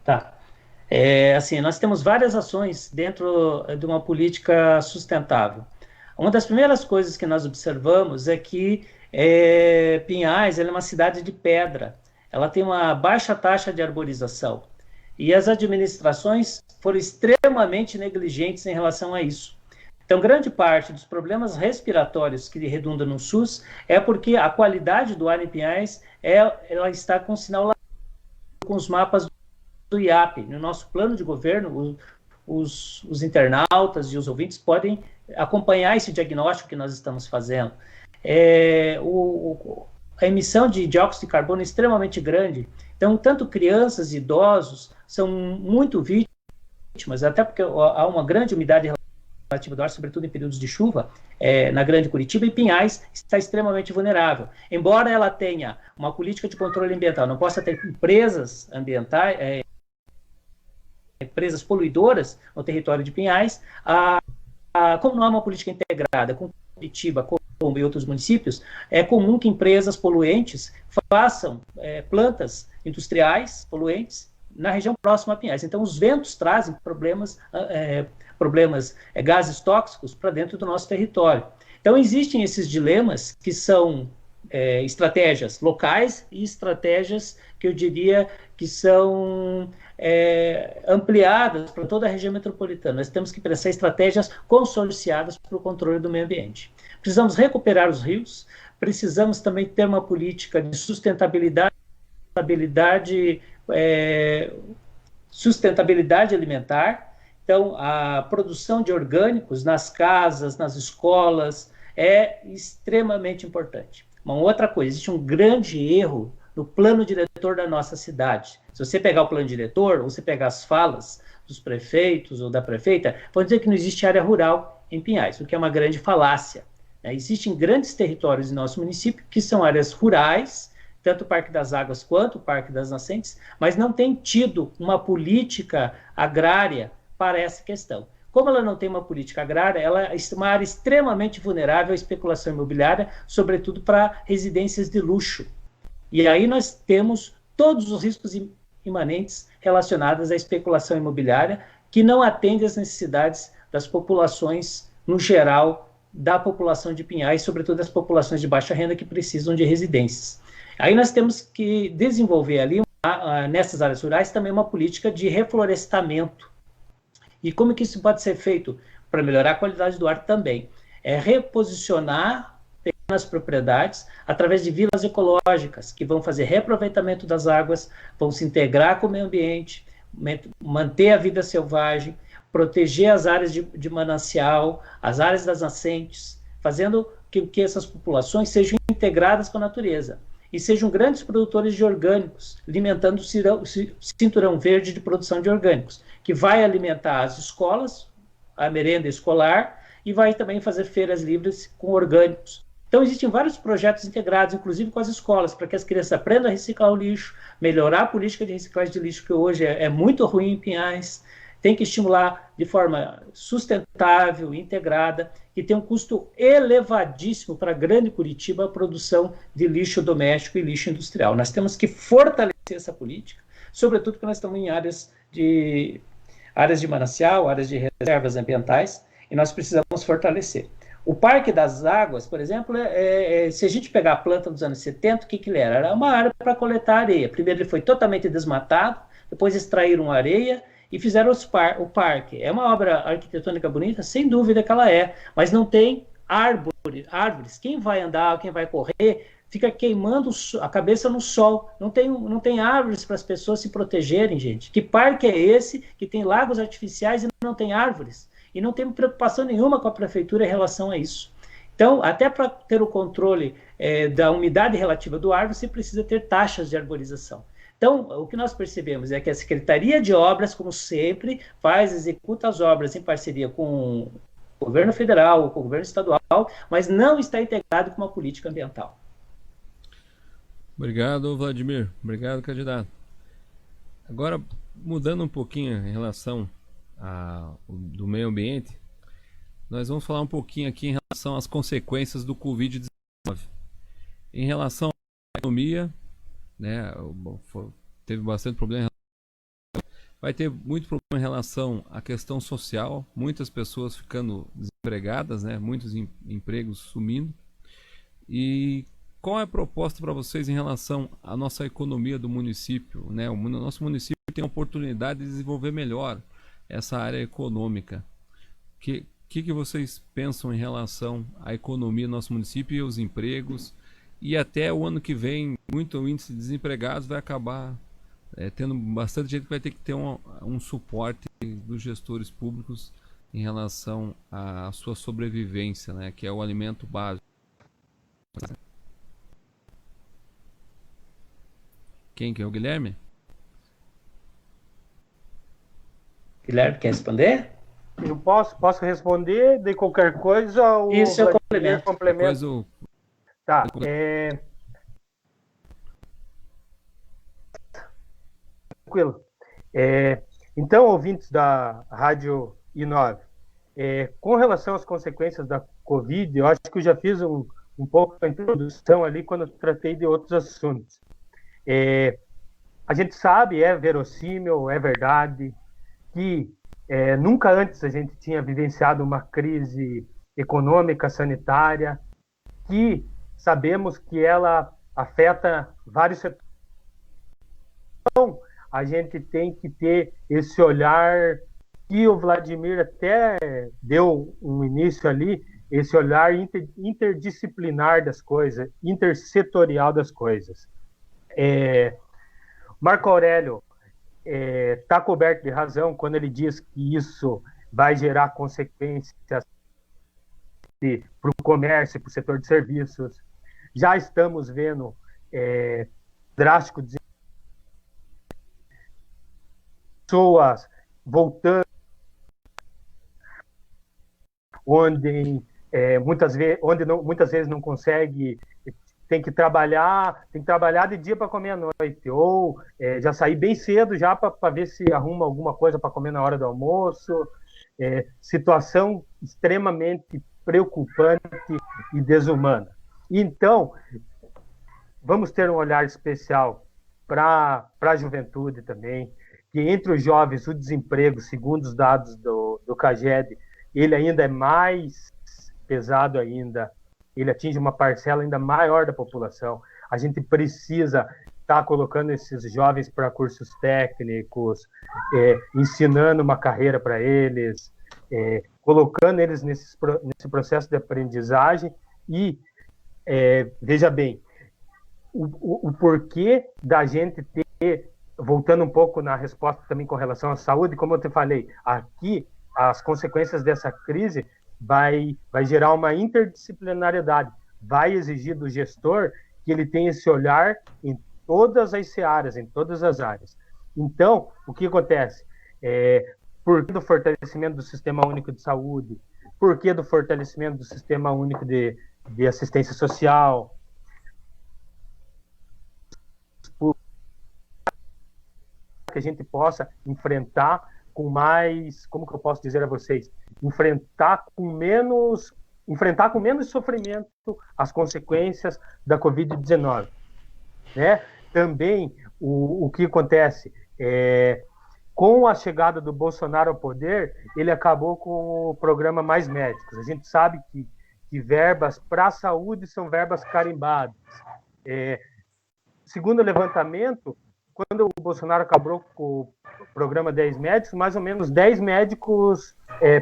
Tá. Assim, nós temos várias ações dentro de uma política sustentável. Uma das primeiras coisas que nós observamos é que Pinhais é uma cidade de pedra. Ela tem uma baixa taxa de arborização. E as administrações foram extremamente negligentes em relação a isso. Então, grande parte dos problemas respiratórios que redundam no SUS é porque a qualidade do ar em Pinhais ela está com sinal com os mapas do IAP. No nosso plano de governo, os internautas e os ouvintes podem acompanhar esse diagnóstico que nós estamos fazendo. A emissão de dióxido de carbono é extremamente grande. Então, tanto crianças e idosos são muito vítimas, até porque há uma grande umidade relativa do ar, sobretudo em períodos de chuva, na Grande Curitiba, e Pinhais está extremamente vulnerável. Embora ela tenha uma política de controle ambiental, não possa ter empresas ambientais, empresas poluidoras no território de Pinhais, como não há uma política integrada com Curitiba, como em outros municípios, é comum que empresas poluentes façam plantas industriais poluentes na região próxima a Pinhais. Então, os ventos trazem problemas, gases tóxicos para dentro do nosso território. Então, existem esses dilemas que são estratégias locais e estratégias que eu diria que são ampliadas para toda a região metropolitana. Nós temos que pensar estratégias consorciadas para o controle do meio ambiente. Precisamos recuperar os rios, precisamos também ter uma política de sustentabilidade alimentar. Então, a produção de orgânicos nas casas, nas escolas, é extremamente importante. Uma outra coisa, existe um grande erro no plano diretor da nossa cidade. Se você pegar o plano diretor, ou você pegar as falas dos prefeitos ou da prefeita, vão dizer que não existe área rural em Pinhais, o que é uma grande falácia. Existem grandes territórios em nosso município que são áreas rurais, tanto o Parque das Águas quanto o Parque das Nascentes, mas não tem tido uma política agrária para essa questão. Como ela não tem uma política agrária, ela é uma área extremamente vulnerável à especulação imobiliária, sobretudo para residências de luxo. E aí nós temos todos os riscos imanentes relacionados à especulação imobiliária, que não atende às necessidades das populações, no geral, da população de Pinhais, sobretudo das populações de baixa renda que precisam de residências. Aí nós temos que desenvolver ali, nessas áreas rurais, também uma política de reflorestamento. E como que isso pode ser feito? Para melhorar a qualidade do ar também. Reposicionar pequenas propriedades através de vilas ecológicas, que vão fazer reaproveitamento das águas, vão se integrar com o meio ambiente, manter a vida selvagem, proteger as áreas de manancial, as áreas das nascentes, fazendo que essas populações sejam integradas com a natureza e sejam grandes produtores de orgânicos, alimentando o cinturão verde de produção de orgânicos, que vai alimentar as escolas, a merenda escolar, e vai também fazer feiras livres com orgânicos. Então, existem vários projetos integrados, inclusive com as escolas, para que as crianças aprendam a reciclar o lixo, melhorar a política de reciclagem de lixo, que hoje é muito ruim em Pinhais. Tem que estimular de forma sustentável, integrada, que tem um custo elevadíssimo para a grande Curitiba a produção de lixo doméstico e lixo industrial. Nós temos que fortalecer essa política, sobretudo porque nós estamos em áreas de manancial, áreas de reservas ambientais, e nós precisamos fortalecer. O Parque das Águas, por exemplo, se a gente pegar a planta dos anos 70, o que ele era? Era uma área para coletar areia. Primeiro ele foi totalmente desmatado, depois extraíram areia e fizeram o parque. É uma obra arquitetônica bonita? Sem dúvida que ela é, mas não tem árvores. Quem vai andar, quem vai correr, fica queimando a cabeça no sol. Não tem árvores para as pessoas se protegerem, gente. Que parque é esse que tem lagos artificiais e não tem árvores? E não tem preocupação nenhuma com a prefeitura em relação a isso. Então, até para ter o controle da umidade relativa do árvore, você precisa ter taxas de arborização. Então, o que nós percebemos é que a Secretaria de Obras, como sempre, executa as obras em parceria com o governo federal, com o governo estadual, mas não está integrado com uma política ambiental. Obrigado, Vladimir. Obrigado, candidato. Agora, mudando um pouquinho em relação do meio ambiente, nós vamos falar um pouquinho aqui em relação às consequências do Covid-19. Em relação à economia, né, teve bastante problema. Vai ter muito problema em relação à questão social, muitas pessoas ficando desempregadas, né, muitos empregos sumindo. E qual é a proposta para vocês em relação à nossa economia do município, né? O nosso município tem a oportunidade de desenvolver melhor essa área econômica. Que vocês pensam em relação à economia do nosso município e os empregos? E até o ano que vem, muito índice de desempregados vai acabar tendo bastante gente que vai ter que ter um suporte dos gestores públicos em relação à sua sobrevivência, né, que é o alimento básico. Quem que é o Guilherme? Guilherme, quer responder? Eu posso responder de qualquer coisa? Ou isso eu complemento. Tá. Tranquilo. Então, ouvintes da Rádio I9, com relação às consequências da Covid, eu acho que eu já fiz um pouco a introdução ali quando eu tratei de outros assuntos. A gente sabe, é verossímil, é verdade, que nunca antes a gente tinha vivenciado uma crise econômica, sanitária, que sabemos que ela afeta vários setores. Então, a gente tem que ter esse olhar que o Vladimir até deu um início ali, esse olhar interdisciplinar das coisas, intersetorial das coisas. Marco Aurélio está coberto de razão quando ele diz que isso vai gerar consequências para o comércio, para o setor de serviços. Já estamos vendo drástico pessoas voltando, onde muitas vezes não consegue, tem que trabalhar de dia para comer à noite, ou já sair bem cedo já para ver se arruma alguma coisa para comer na hora do almoço. Situação extremamente preocupante e desumana. Então, vamos ter um olhar especial para a juventude também, que entre os jovens o desemprego, segundo os dados do CAGED, ele ainda é mais pesado ainda, ele atinge uma parcela ainda maior da população. A gente precisa estar colocando esses jovens para cursos técnicos, ensinando uma carreira para eles, colocando eles nesse processo de aprendizagem e, veja bem, o porquê da gente ter voltando um pouco na resposta também com relação à saúde, como eu te falei, aqui as consequências dessa crise vai gerar uma interdisciplinariedade, vai exigir do gestor que ele tenha esse olhar em todas as searas, em todas as áreas. Então, o que acontece? Por que do fortalecimento do Sistema Único de Saúde? Por que do fortalecimento do Sistema Único de Assistência Social? Que a gente possa enfrentar com mais, como que eu posso dizer a vocês, enfrentar com menos sofrimento as consequências da Covid-19, né? Também o que acontece com a chegada do Bolsonaro ao poder, ele acabou com o programa Mais Médicos. A gente sabe que verbas para a saúde são verbas carimbadas. Segundo o levantamento, quando o Bolsonaro acabou com o programa 10 médicos, mais ou menos 10 médicos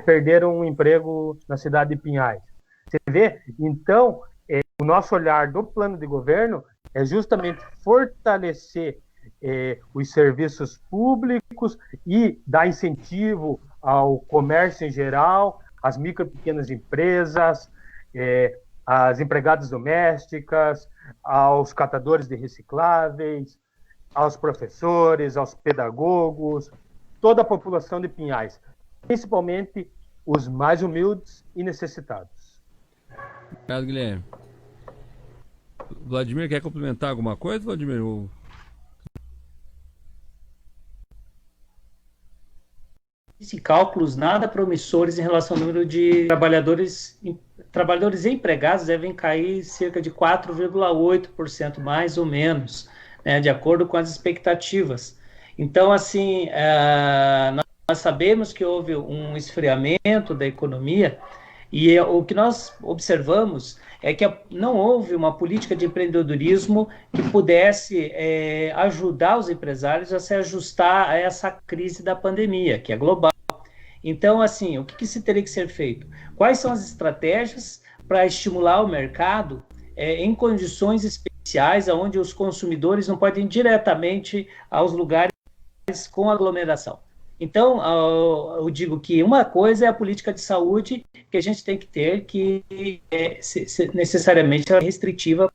perderam um emprego na cidade de Pinhais. Você vê? Então, o nosso olhar do plano de governo é justamente fortalecer os serviços públicos e dar incentivo ao comércio em geral, às micro e pequenas empresas, às empregadas domésticas, aos catadores de recicláveis, aos professores, aos pedagogos, toda a população de Pinhais, principalmente os mais humildes e necessitados. Obrigado, Guilherme. Vladimir, quer complementar alguma coisa, Vladimir? Cálculos nada promissores em relação ao número de trabalhadores e empregados devem cair cerca de 4,8% mais ou menos, né, de acordo com as expectativas. Então, assim, nós sabemos que houve um esfriamento da economia e o que nós observamos é que não houve uma política de empreendedorismo que pudesse ajudar os empresários a se ajustar a essa crise da pandemia, que é global. Então, assim, o que se teria que ser feito? Quais são as estratégias para estimular o mercado em condições especiais, onde os consumidores não podem ir diretamente aos lugares com aglomeração? Então, eu digo que uma coisa é a política de saúde que a gente tem que ter, que necessariamente é restritiva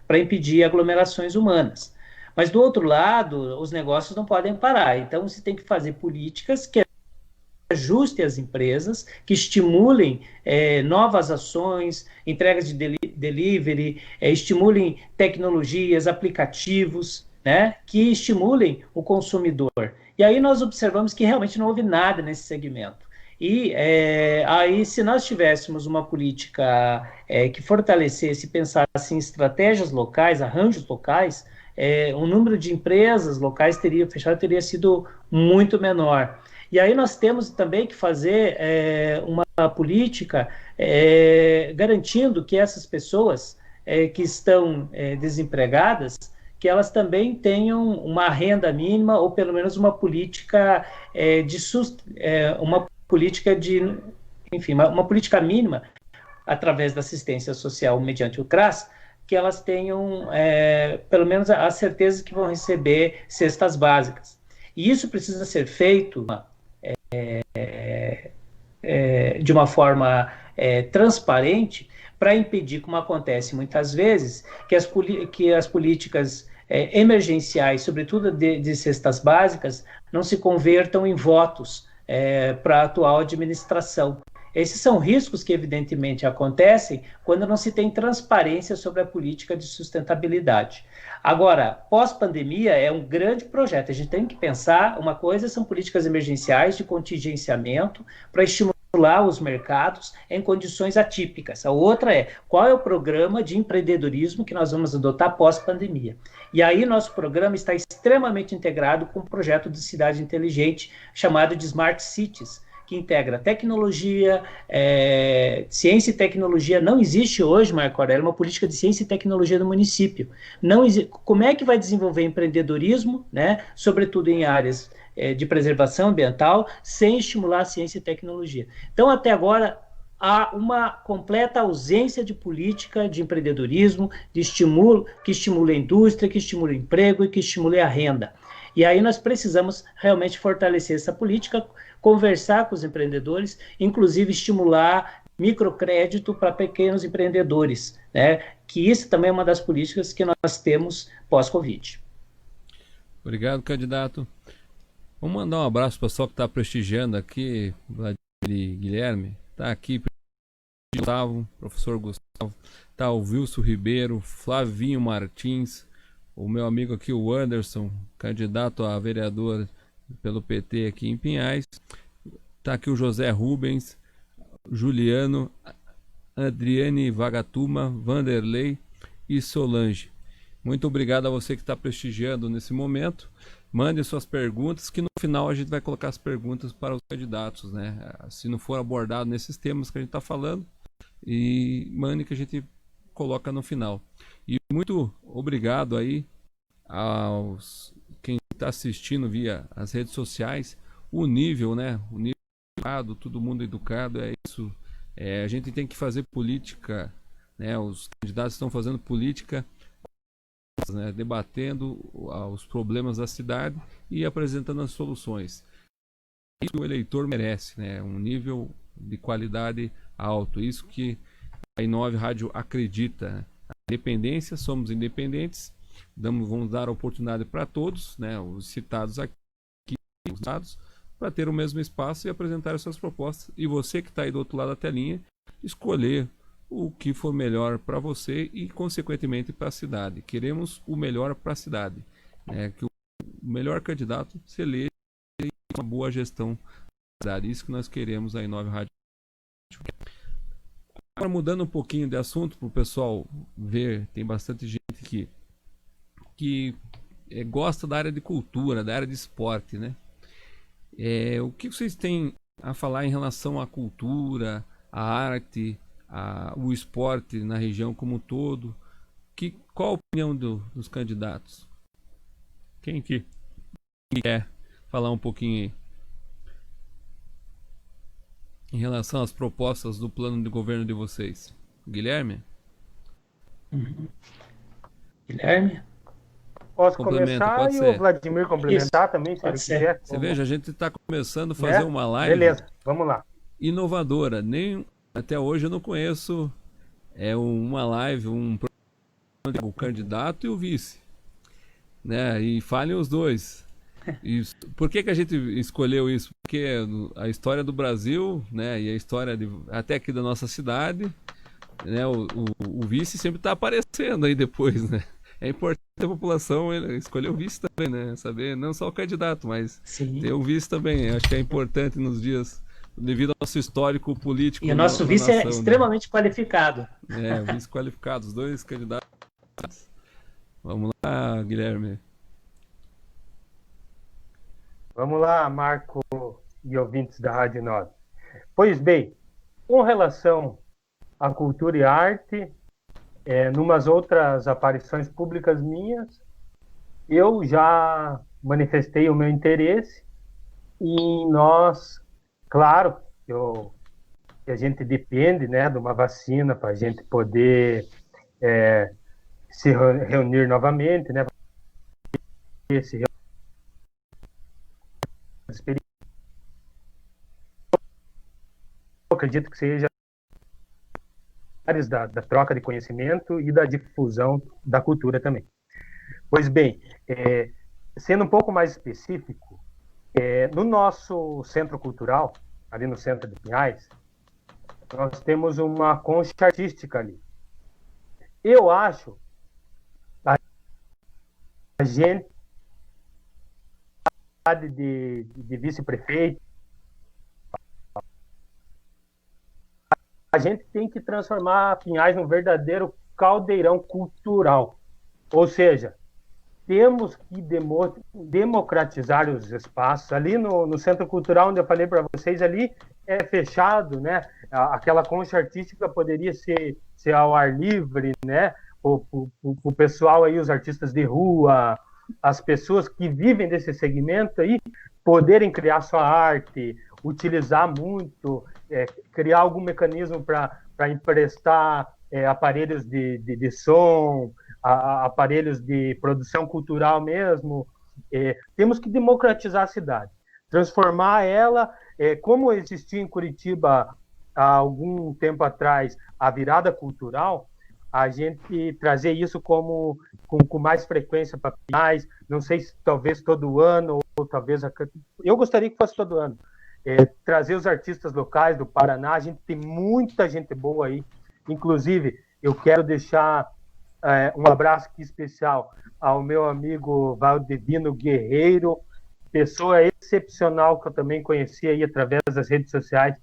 para impedir aglomerações humanas. Mas, do outro lado, os negócios não podem parar. Então, você tem que fazer políticas que ajustem as empresas, que estimulem novas ações, entregas de delivery, estimulem tecnologias, aplicativos, né, que estimulem o consumidor. E aí nós observamos que realmente não houve nada nesse segmento. E aí, se nós tivéssemos uma política que fortalecesse, pensasse em estratégias locais, arranjos locais, o número de empresas locais teria sido muito menor. E aí nós temos também que fazer uma política garantindo que essas pessoas que estão desempregadas, que elas também tenham uma renda mínima ou pelo menos uma política uma política mínima através da assistência social mediante o CRAS, que elas tenham pelo menos a certeza que vão receber cestas básicas. E isso precisa ser feito de uma forma transparente para impedir, como acontece muitas vezes, que as políticas emergenciais, sobretudo de cestas básicas, não se convertam em votos para a atual administração. Esses são riscos que, evidentemente, acontecem quando não se tem transparência sobre a política de sustentabilidade. Agora, pós-pandemia é um grande projeto. A gente tem que pensar, uma coisa são políticas emergenciais de contingenciamento para estimular os mercados em condições atípicas. A outra qual é o programa de empreendedorismo que nós vamos adotar pós-pandemia. E aí nosso programa está extremamente integrado com um projeto de cidade inteligente chamado de Smart Cities, que integra tecnologia, ciência e tecnologia. Não existe hoje, Marco Aurélio, uma política de ciência e tecnologia no município. Como é que vai desenvolver empreendedorismo, né, sobretudo em áreas de preservação ambiental, sem estimular a ciência e tecnologia? Então, até agora, há uma completa ausência de política de empreendedorismo, que estimule a indústria, que estimule o emprego e que estimule a renda. E aí nós precisamos realmente fortalecer essa política, conversar com os empreendedores, inclusive estimular microcrédito para pequenos empreendedores, né? Que isso também é uma das políticas que nós temos pós-Covid. Obrigado, candidato. Vamos mandar um abraço para o pessoal que está prestigiando aqui, Vladimir e Guilherme. Está aqui Gustavo, professor Gustavo, está o Wilson Ribeiro, Flavinho Martins, o meu amigo aqui, o Anderson, candidato a vereador pelo PT aqui em Pinhais. Está aqui o José Rubens, Juliano, Adriane Vagatuma, Vanderlei e Solange. Muito obrigado a você que está prestigiando nesse momento. Mande suas perguntas, que no final a gente vai colocar as perguntas para os candidatos, né? Se não for abordado nesses temas que a gente está falando, e mande que a gente coloca no final. E muito obrigado aí aos quem está assistindo via as redes sociais. O nível, né? O nível educado, todo mundo educado, é isso. A gente tem que fazer política, né? Os candidatos estão fazendo política, né? Debatendo os problemas da cidade e apresentando as soluções. Isso que o eleitor merece, né? Um nível de qualidade alto. Isso que a I9 Rádio acredita, né? A independência, somos independentes, vamos dar a oportunidade para todos, né? Os citados aqui, os dados, para ter o mesmo espaço e apresentar as suas propostas. E você que está aí do outro lado da telinha, escolher o que for melhor para você e, consequentemente, para a cidade. Queremos o melhor para a cidade, né? Que o melhor candidato se eleja uma boa gestão da cidade. Isso que nós queremos aí, I9 Rádio. Agora, mudando um pouquinho de assunto para o pessoal ver, tem bastante gente que gosta da área de cultura, da área de esporte, né? O que vocês têm a falar em relação à cultura, à arte, o esporte na região como um todo? Qual a opinião dos candidatos? Quem quer falar um pouquinho aí em relação às propostas do plano de governo de vocês? Guilherme? Guilherme? Posso Complementa, começar pode e ser. o Vladimir complementar Isso, também, se ele pode ser. quiser. Você veja, a gente está começando a fazer uma live Beleza, vamos lá. inovadora. Até hoje eu não conheço uma live, o candidato e o vice, né? E falem os dois. E por que a gente escolheu isso? Porque a história do Brasil, né, e a história até aqui da nossa cidade, né, o vice sempre está aparecendo aí depois, né? É importante a população escolher o vice também, né? Saber não só o candidato, mas Sim. ter o vice também. Acho que é importante nos dias, devido ao nosso histórico político. E o nosso vice nação, é extremamente qualificado. O vice qualificado, os dois candidatos. Vamos lá, Guilherme. Vamos lá, Marco e ouvintes da Rádio 9. Pois bem, com relação à cultura e arte, numas outras aparições públicas minhas, eu já manifestei o meu interesse e nós, claro, que a gente depende, né, de uma vacina para a gente poder se reunir novamente, né, eu acredito que seja da troca de conhecimento e da difusão da cultura também. Pois bem, sendo um pouco mais específico, no nosso centro cultural, ali no centro de Pinhais, nós temos uma concha artística ali. Eu acho a gente de vice-prefeito, a gente tem que transformar Pinhais num verdadeiro caldeirão cultural. Ou seja, temos que democratizar os espaços. Ali no Centro Cultural, onde eu falei para vocês, ali é fechado, né? Aquela concha artística poderia ser ao ar livre, né? O pessoal aí, os artistas de rua, as pessoas que vivem desse segmento aí, poderem criar sua arte, utilizar muito, criar algum mecanismo para emprestar aparelhos de som, aparelhos de produção cultural mesmo, Temos que democratizar a cidade, transformar ela, como existia em Curitiba há algum tempo atrás a virada cultural, a gente trazer isso com mais frequência para mais, não sei se talvez todo ano, ou talvez eu gostaria que fosse todo ano, trazer os artistas locais do Paraná. A gente tem muita gente boa aí, inclusive eu quero deixar um abraço aqui especial ao meu amigo Valdivino Guerreiro, pessoa excepcional que eu também conheci aí através das redes sociais,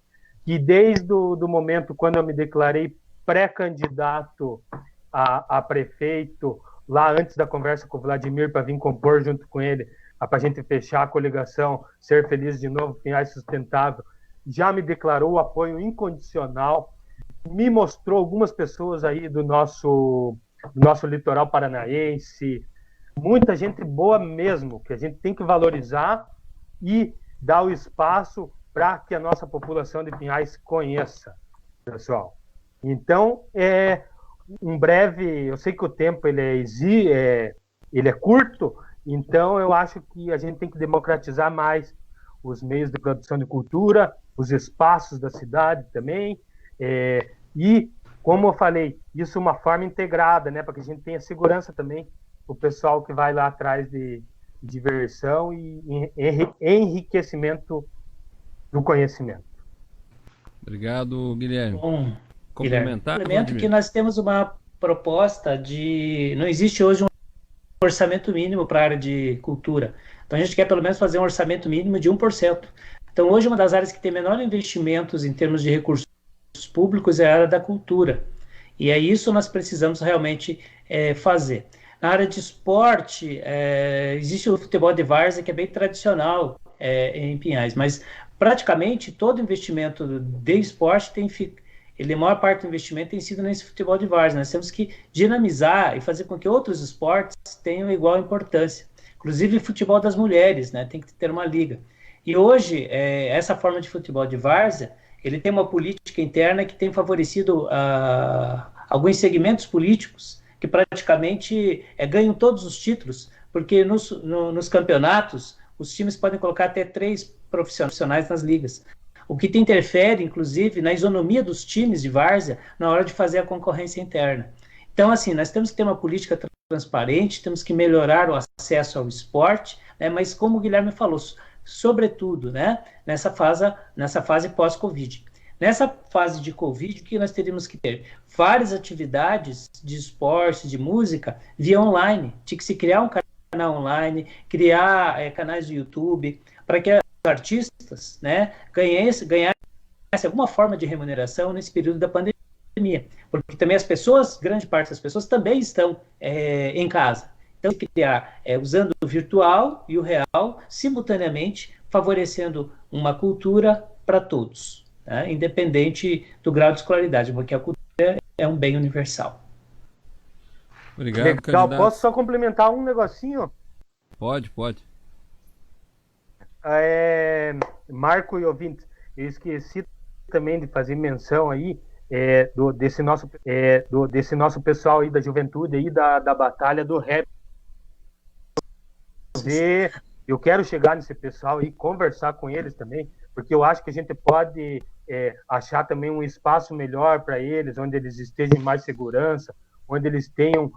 que desde do momento quando eu me declarei pré-candidato a prefeito, lá antes da conversa com o Vladimir para vir compor junto com ele, para a gente fechar a coligação Ser Feliz de Novo, Pinhais Sustentável, já me declarou o apoio incondicional, me mostrou algumas pessoas aí do nosso litoral paranaense, muita gente boa mesmo, que a gente tem que valorizar e dar o espaço para que a nossa população de Pinhais conheça, pessoal. Então, um breve, eu sei que o tempo ele é curto, então eu acho que a gente tem que democratizar mais os meios de produção de cultura, os espaços da cidade também, e, como eu falei, isso é uma forma integrada, né, para que a gente tenha segurança também, o pessoal que vai lá atrás de diversão e enriquecimento do conhecimento. Obrigado, Guilherme. Bom, Complementar? Complemento que nós temos uma proposta de... Não existe hoje um orçamento mínimo para a área de cultura. Então, a gente quer pelo menos fazer um orçamento mínimo de 1%. Então, hoje, uma das áreas que tem menor investimentos em termos de recursos públicos é a área da cultura. E é isso que nós precisamos realmente fazer. Na área de esporte, existe o futebol de várzea, que é bem tradicional em Pinhais, mas praticamente todo investimento de esporte a maior parte do investimento tem sido nesse futebol de várzea. Nós temos que dinamizar e fazer com que outros esportes tenham igual importância. Inclusive, futebol das mulheres, né? Tem que ter uma liga. E hoje, essa forma de futebol de várzea, ele tem uma política interna que tem favorecido alguns segmentos políticos que praticamente ganham todos os títulos, porque nos campeonatos, os times podem colocar até 3 profissionais nas ligas, o que interfere, inclusive, na isonomia dos times de várzea na hora de fazer a concorrência interna. Então, assim, nós temos que ter uma política transparente, temos que melhorar o acesso ao esporte, né, mas como o Guilherme falou, sobretudo, né, nessa fase pós-Covid. Nessa fase de Covid, o que nós teríamos que ter? Várias atividades de esporte, de música, via online. Tinha que se criar um canal online, criar canais do YouTube, para que artistas, né, ganhassem alguma forma de remuneração nesse período da pandemia, porque também grande parte das pessoas também estão em casa. Então, criar usando o virtual e o real simultaneamente, favorecendo uma cultura para todos, né, independente do grau de escolaridade, porque a cultura é um bem universal. Obrigado, legal. Candidato. Posso só complementar um negocinho? Pode. Marco e ouvinte, eu esqueci também de fazer menção aí desse nosso pessoal aí da juventude aí da batalha do rap. Eu quero chegar nesse pessoal e conversar com eles também, porque eu acho que a gente pode achar também um espaço melhor para eles, onde eles estejam em mais segurança, onde eles tenham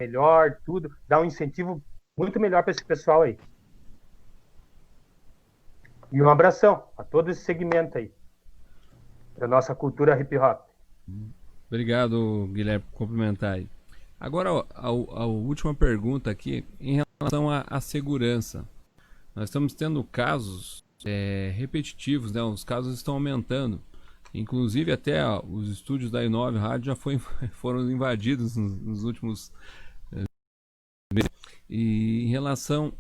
melhor tudo, dar um incentivo muito melhor para esse pessoal aí. E um abração a todo esse segmento aí, da nossa cultura hip hop. Obrigado, Guilherme, por complementar aí. Agora, a última pergunta aqui, em relação à segurança. Nós estamos tendo casos repetitivos, né? Os casos estão aumentando. Inclusive, até os estúdios da I9 Rádio já foram invadidos nos últimos meses. E em relação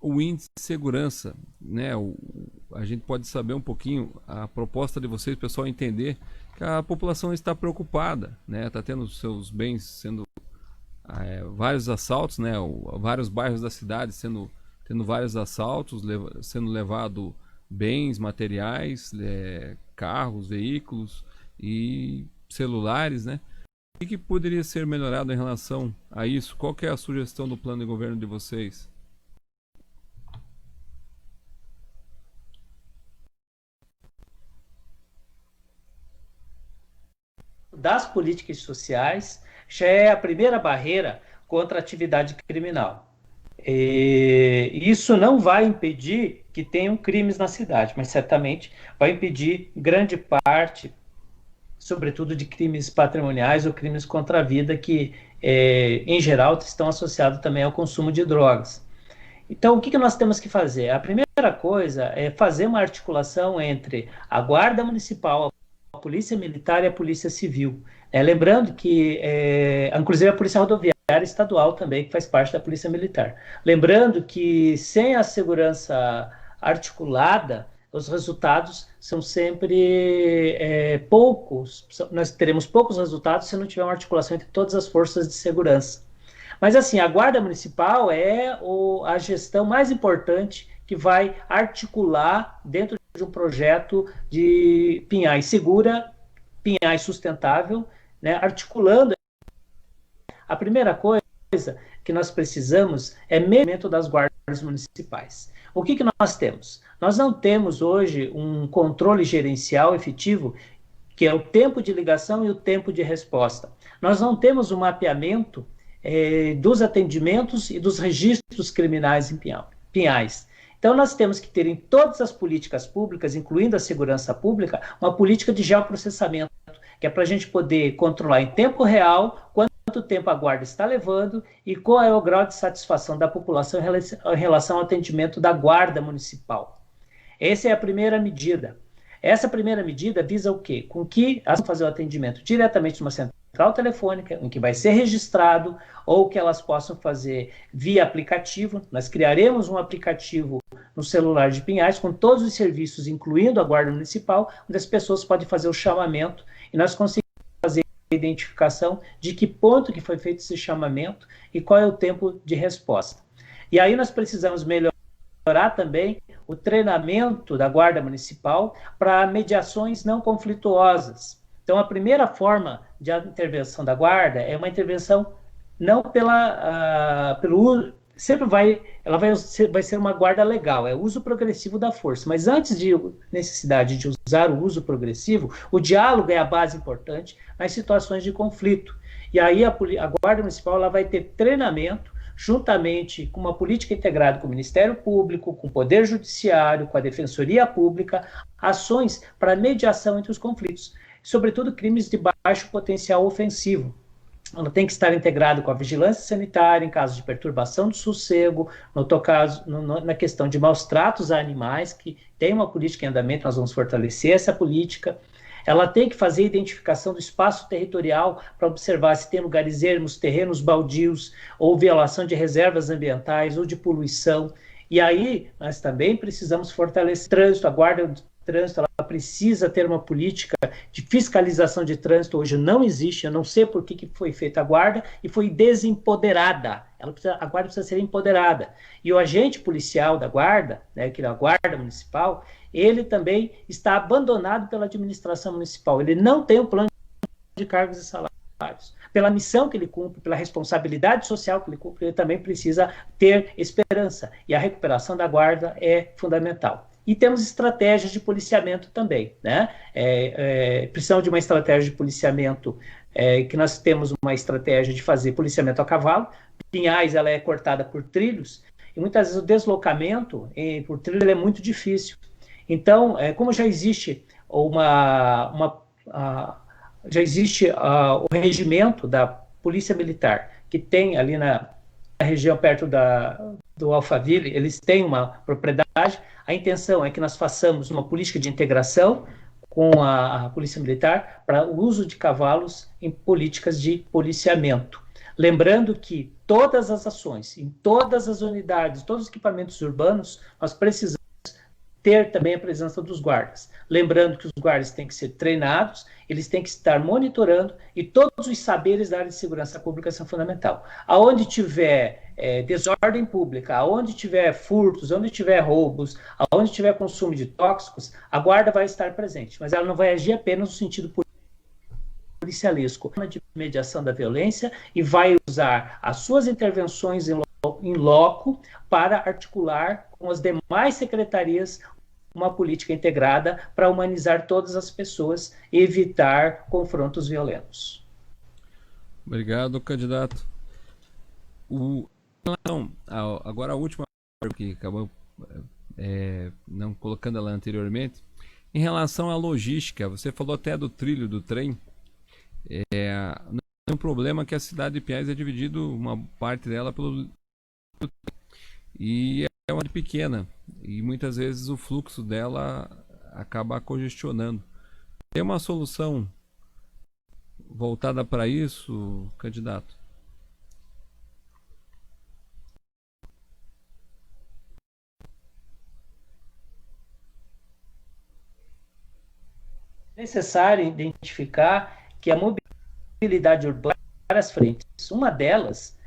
o índice de segurança, né? A gente pode saber um pouquinho a proposta de vocês, pessoal, entender que a população está preocupada, né? Está tendo seus bens sendo vários assaltos, né? Vários bairros da cidade tendo vários assaltos, sendo levado bens, materiais, carros, veículos e celulares, né? que poderia ser melhorado em relação a isso? Qual que é a sugestão do plano de governo de vocês? Das políticas sociais já é a primeira barreira contra a atividade criminal. Isso não vai impedir que tenham crimes na cidade, mas certamente vai impedir grande parte, sobretudo de crimes patrimoniais ou crimes contra a vida, que, em geral, estão associados também ao consumo de drogas. Então, o que nós temos que fazer? A primeira coisa é fazer uma articulação entre a Guarda Municipal, a Polícia Militar e a Polícia Civil. Lembrando que, inclusive, a Polícia Rodoviária Estadual também, que faz parte da Polícia Militar. Lembrando que, sem a segurança articulada, os resultados são poucos. Nós teremos poucos resultados se não tiver uma articulação entre todas as forças de segurança. Mas, assim, a Guarda Municipal é a gestão mais importante que vai articular dentro de um projeto de Pinhais segura, Pinhais sustentável, né, articulando. A primeira coisa que nós precisamos é melhoramento das guardas municipais. O que nós temos? Nós não temos hoje um controle gerencial efetivo, que é o tempo de ligação e o tempo de resposta. Nós não temos um mapeamento dos atendimentos e dos registros criminais em Pinhais. Então, nós temos que ter em todas as políticas públicas, incluindo a segurança pública, uma política de geoprocessamento, que é para a gente poder controlar em tempo real quanto tempo a guarda está levando e qual é o grau de satisfação da população em relação ao atendimento da guarda municipal. Essa é a primeira medida. Essa primeira medida visa o quê? Com que elas vão fazer o atendimento diretamente numa central telefônica, em que vai ser registrado, ou que elas possam fazer via aplicativo. Nós criaremos um aplicativo no celular de Pinhais com todos os serviços, incluindo a Guarda Municipal, onde as pessoas podem fazer o chamamento e nós conseguimos fazer a identificação de que ponto que foi feito esse chamamento e qual é o tempo de resposta. E aí nós precisamos melhorar também o treinamento da Guarda Municipal para mediações não conflituosas. Então, a primeira forma de intervenção da Guarda é uma intervenção não pelo uso, ela vai ser uma guarda legal, é o uso progressivo da força. Mas antes de necessidade de usar o uso progressivo, o diálogo é a base importante nas situações de conflito. E aí a Guarda Municipal ela vai ter treinamento juntamente com uma política integrada com o Ministério Público, com o Poder Judiciário, com a Defensoria Pública, ações para mediação entre os conflitos, sobretudo crimes de baixo potencial ofensivo. Ela tem que estar integrada com a vigilância sanitária em caso de perturbação do sossego, na questão de maus tratos a animais, que tem uma política em andamento, nós vamos fortalecer essa política. Ela tem que fazer a identificação do espaço territorial para observar se tem lugares ermos, terrenos baldios, ou violação de reservas ambientais, ou de poluição. E aí, nós também precisamos fortalecer o trânsito, a guarda do trânsito, ela precisa ter uma política de fiscalização de trânsito, hoje não existe, eu não sei por que foi feita a guarda, e foi desempoderada. A guarda precisa ser empoderada. E o agente policial da guarda, né, que é a Guarda Municipal, ele também está abandonado pela administração municipal. Ele não tem um plano de cargos e salários. Pela missão que ele cumpre, pela responsabilidade social que ele cumpre, ele também precisa ter esperança. E a recuperação da guarda é fundamental. E temos estratégias de policiamento também, né? Precisamos de uma estratégia de policiamento, que nós temos uma estratégia de fazer policiamento a cavalo. Pinhais, ela é cortada por trilhos, e muitas vezes o deslocamento por trilho é muito difícil. Então, como já existe o regimento da Polícia Militar, que tem ali na região perto do Alphaville, eles têm uma propriedade, a intenção é que nós façamos uma política de integração com a Polícia Militar para o uso de cavalos em políticas de policiamento. Lembrando que todas as ações, em todas as unidades, todos os equipamentos urbanos, nós precisamos ter também a presença dos guardas. Lembrando que os guardas têm que ser treinados, eles têm que estar monitorando, e todos os saberes da área de segurança pública são fundamentais. Aonde tiver desordem pública, aonde tiver furtos, aonde tiver roubos, aonde tiver consumo de tóxicos, a guarda vai estar presente, mas ela não vai agir apenas no sentido policialesco de mediação da violência e vai usar as suas intervenções em loco para articular com as demais secretarias uma política integrada para humanizar todas as pessoas e evitar confrontos violentos. Obrigado, candidato. Agora a última que acabou não colocando ela anteriormente, em relação à logística, você falou até do trilho do trem. Não tem um problema que a cidade de Pinhais é dividido, uma parte dela pelo e é uma pequena e muitas vezes o fluxo dela acaba congestionando. Tem uma solução voltada para isso, candidato? É necessário identificar que a mobilidade urbana tem várias frentes. Uma delas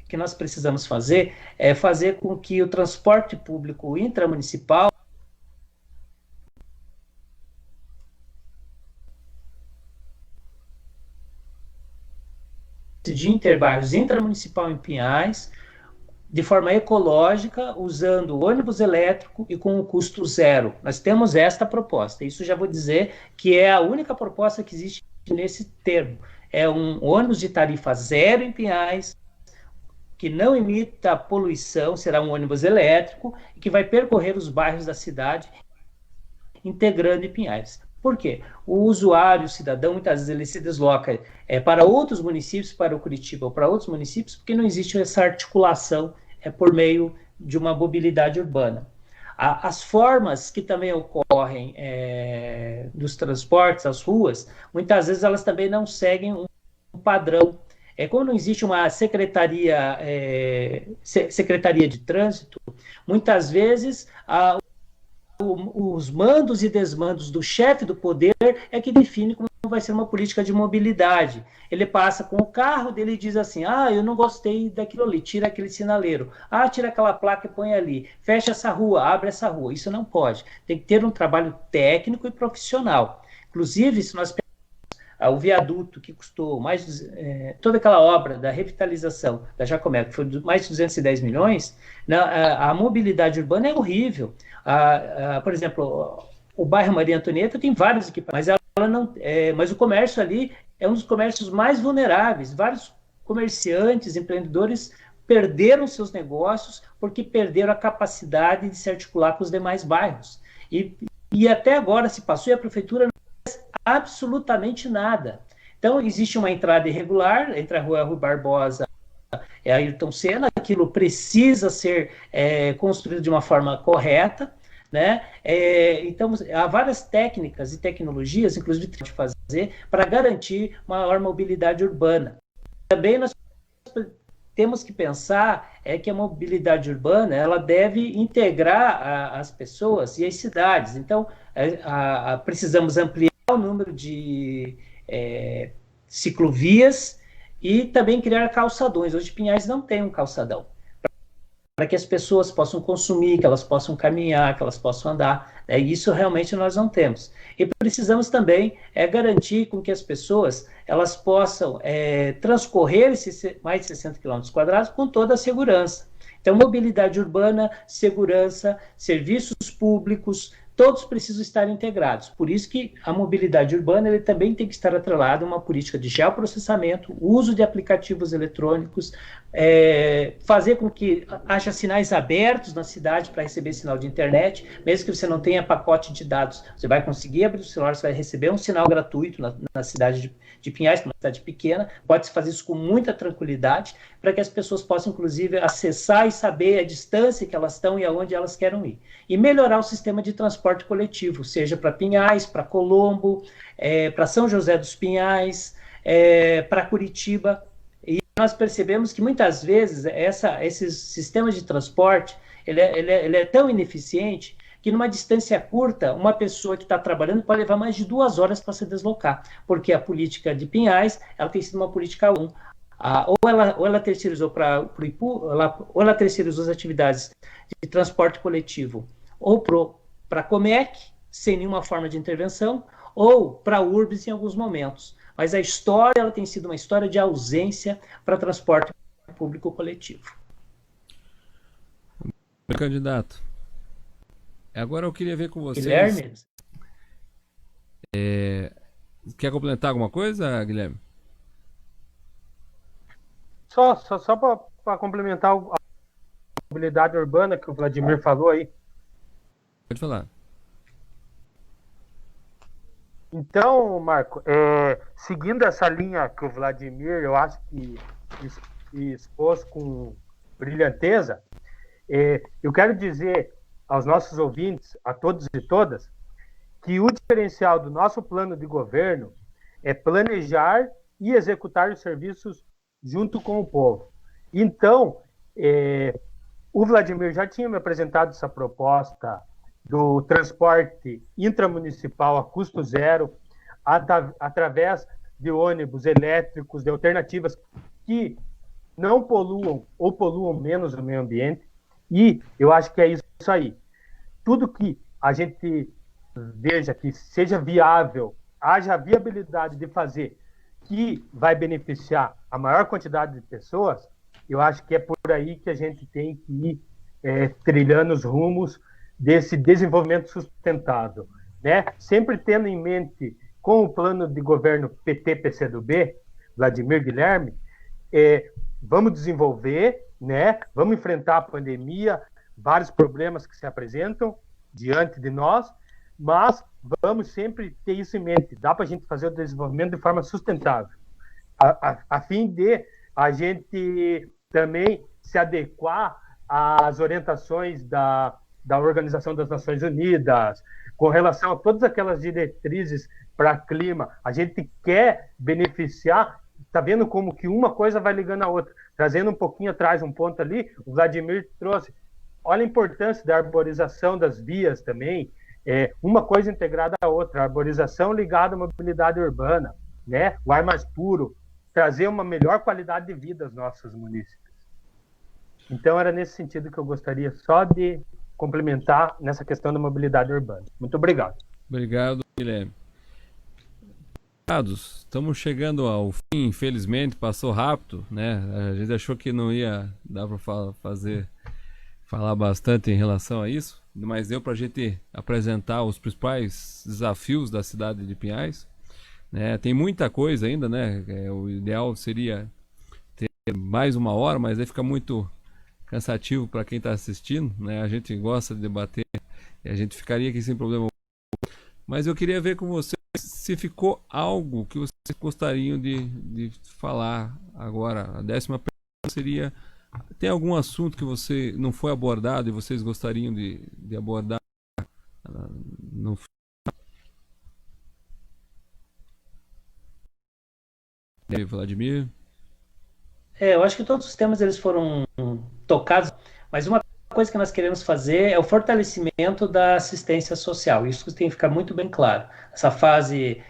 que nós precisamos fazer é fazer com que o transporte público intramunicipal de interbairros intramunicipal em Pinhais, de forma ecológica, usando ônibus elétrico e com um custo zero. Nós temos esta proposta. Isso já vou dizer que é a única proposta que existe nesse termo. É um ônibus de tarifa zero em Pinhais, que não emita poluição, será um ônibus elétrico, e que vai percorrer os bairros da cidade, integrando em Pinhais. Por quê? O usuário, o cidadão, muitas vezes ele se desloca para outros municípios, para o Curitiba ou para outros municípios, porque não existe essa articulação por meio de uma mobilidade urbana. As formas que também ocorrem dos transportes, as ruas, muitas vezes elas também não seguem um padrão. Como não existe uma secretaria de trânsito, muitas vezes os mandos e desmandos do chefe do poder é que define como vai ser uma política de mobilidade. Ele passa com o carro dele e diz assim, eu não gostei daquilo ali, tira aquele sinaleiro, tira aquela placa e põe ali, fecha essa rua, abre essa rua. Isso não pode. Tem que ter um trabalho técnico e profissional. Inclusive, se nós o viaduto que custou toda aquela obra da revitalização da Jacomé, que foi mais de 210 milhões, a mobilidade urbana é horrível. Por exemplo, o bairro Maria Antonieta tem vários equipamentos, mas o comércio ali é um dos comércios mais vulneráveis. Vários comerciantes, empreendedores perderam seus negócios porque perderam a capacidade de se articular com os demais bairros. E até agora se passou e a prefeitura não fez absolutamente nada. Então, existe uma entrada irregular entre a Rua Rui Barbosa e a Ayrton Senna, aquilo precisa ser construído de uma forma correta, né? Então, há várias técnicas e tecnologias, inclusive, de fazer para garantir maior mobilidade urbana. Também nós temos que pensar que a mobilidade urbana ela deve integrar as pessoas e as cidades. Então, precisamos ampliar o número de ciclovias e também criar calçadões. Hoje, Pinhais não tem um calçadão, para que as pessoas possam consumir, que elas possam caminhar, que elas possam andar. Isso realmente nós não temos. E precisamos também garantir com que as pessoas elas possam transcorrer esses mais de 60 km² com toda a segurança. Então, mobilidade urbana, segurança, serviços públicos, todos precisam estar integrados. Por isso que a mobilidade urbana ele também tem que estar atrelada a uma política de geoprocessamento, uso de aplicativos eletrônicos, fazer com que haja sinais abertos na cidade para receber sinal de internet, mesmo que você não tenha pacote de dados, você vai conseguir abrir o celular, você vai receber um sinal gratuito na cidade de Pinhais, que é uma cidade pequena, pode-se fazer isso com muita tranquilidade, para que as pessoas possam, inclusive, acessar e saber a distância que elas estão e aonde elas querem ir. E melhorar o sistema de transporte coletivo, seja para Pinhais, para Colombo, para São José dos Pinhais, para Curitiba. E nós percebemos que, muitas vezes, esses sistemas de transporte, ele é tão ineficiente que numa distância curta, uma pessoa que está trabalhando pode levar mais de 2 horas para se deslocar, porque a política de Pinhais ela tem sido uma política 1. Ou ela terceirizou para o Ipu, ou ela terceirizou as atividades de transporte coletivo ou para a Comec, sem nenhuma forma de intervenção, ou para a urbs em alguns momentos. Mas a história ela tem sido uma história de ausência para transporte público coletivo. Candidato, agora eu queria ver com vocês... Guilherme? Quer complementar alguma coisa, Guilherme? Só para complementar a mobilidade urbana que o Vladimir falou aí. Pode falar. Então, Marco, seguindo essa linha que o Vladimir, eu acho que expôs com brilhanteza, eu quero dizer aos nossos ouvintes, a todos e todas, que o diferencial do nosso plano de governo é planejar e executar os serviços junto com o povo. Então, o Vladimir já tinha me apresentado essa proposta do transporte intramunicipal a custo zero, através de ônibus elétricos, de alternativas que não poluam ou poluam menos o meio ambiente. E eu acho que é isso aí. Tudo que a gente veja que seja viável, haja viabilidade de fazer, que vai beneficiar a maior quantidade de pessoas, eu acho que é por aí que a gente tem que ir trilhando os rumos desse desenvolvimento sustentável, né? Sempre tendo em mente, com o plano de governo PT-PCdoB, Vladimir, Guilherme, vamos desenvolver, né? Vamos enfrentar a pandemia, vários problemas que se apresentam diante de nós, mas vamos sempre ter isso em mente. Dá para a gente fazer o desenvolvimento de forma sustentável, a fim de a gente também se adequar às orientações da Organização das Nações Unidas, com relação a todas aquelas diretrizes para clima. A gente quer beneficiar, está vendo como que uma coisa vai ligando a outra. Trazendo um pouquinho atrás, um ponto ali, o Vladimir trouxe. Olha a importância da arborização das vias também, uma coisa integrada à outra, a arborização ligada à mobilidade urbana, né? O ar mais puro, trazer uma melhor qualidade de vida aos nossos munícipes. Então, era nesse sentido que eu gostaria só de complementar nessa questão da mobilidade urbana. Muito obrigado. Obrigado, Guilherme. Estamos chegando ao fim, infelizmente, passou rápido, né? A gente achou que não ia dar para falar bastante em relação a isso, mas deu para a gente apresentar os principais desafios da cidade de Pinhais, né? Tem muita coisa ainda, né? O ideal seria ter mais uma hora, mas aí fica muito cansativo para quem está assistindo, né? A gente gosta de debater e a gente ficaria aqui sem problema. Mas eu queria ver com você se ficou algo que vocês gostariam de falar agora. A 10ª pergunta seria: tem algum assunto que você não foi abordado e vocês gostariam de abordar no Vladimir? Eu acho que todos os temas eles foram tocados, mas uma coisa que nós queremos fazer é o fortalecimento da assistência social. Isso tem que ficar muito bem claro. Essa fase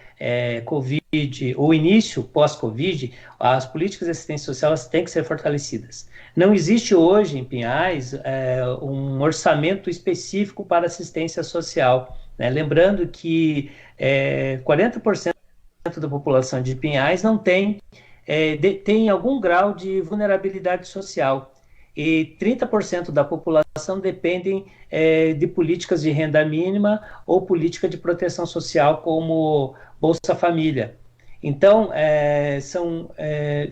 Covid, ou início pós-Covid, as políticas de assistência social elas têm que ser fortalecidas. Não existe hoje em Pinhais um orçamento específico para assistência social, né? Lembrando que 40% da população de Pinhais não tem algum grau de vulnerabilidade social. E 30% da população dependem de políticas de renda mínima ou política de proteção social, como Bolsa Família. Então,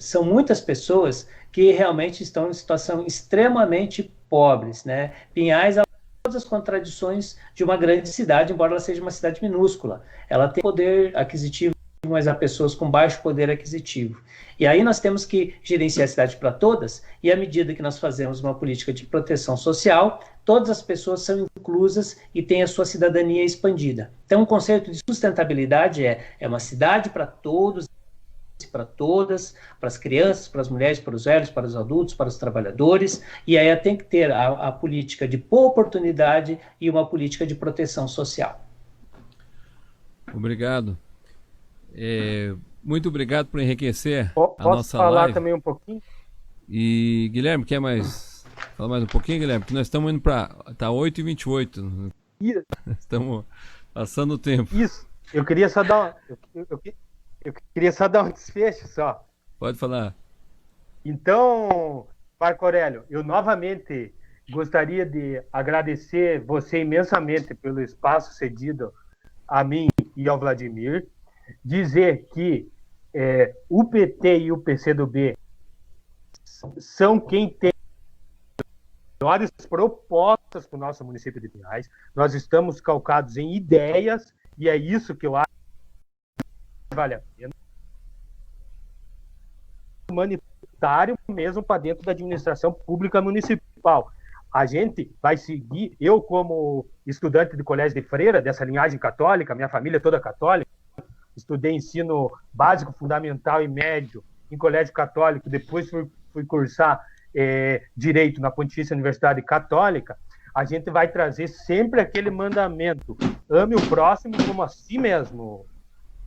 são muitas pessoas que realmente estão em situação extremamente pobres, né? Pinhais, ela tem todas as contradições de uma grande cidade, embora ela seja uma cidade minúscula. Ela tem poder aquisitivo, mas há pessoas com baixo poder aquisitivo. E aí nós temos que gerenciar a cidade para todas, e à medida que nós fazemos uma política de proteção social, todas as pessoas são inclusas e têm a sua cidadania expandida. Então, o conceito de sustentabilidade é uma cidade para todos, para todas, para as crianças, para as mulheres, para os velhos, para os adultos, para os trabalhadores, e aí tem que ter a política de boa oportunidade e uma política de proteção social. Obrigado. Muito obrigado por enriquecer a nossa live. Posso falar também um pouquinho? E Guilherme, quer falar mais um pouquinho, Guilherme? Porque nós estamos indo para... Tá 8h28. Estamos passando o tempo. Isso. Eu queria só dar, eu queria só dar um desfecho só. Pode falar. Então, Marco Aurélio, eu novamente gostaria de agradecer você imensamente pelo espaço cedido a mim e ao Vladimir, dizer que o PT e o PCdoB são quem tem melhores propostas para o nosso município de Pinhais. Nós estamos calcados em ideias e é isso que eu acho que vale a pena. Humanitário mesmo para dentro da administração pública municipal. A gente vai seguir, eu como estudante de colégio de freira, dessa linhagem católica, minha família toda católica, estudei ensino básico, fundamental e médio em colégio católico, depois fui cursar Direito na Pontifícia Universidade Católica. A gente vai trazer sempre aquele mandamento: ame o próximo como a si mesmo,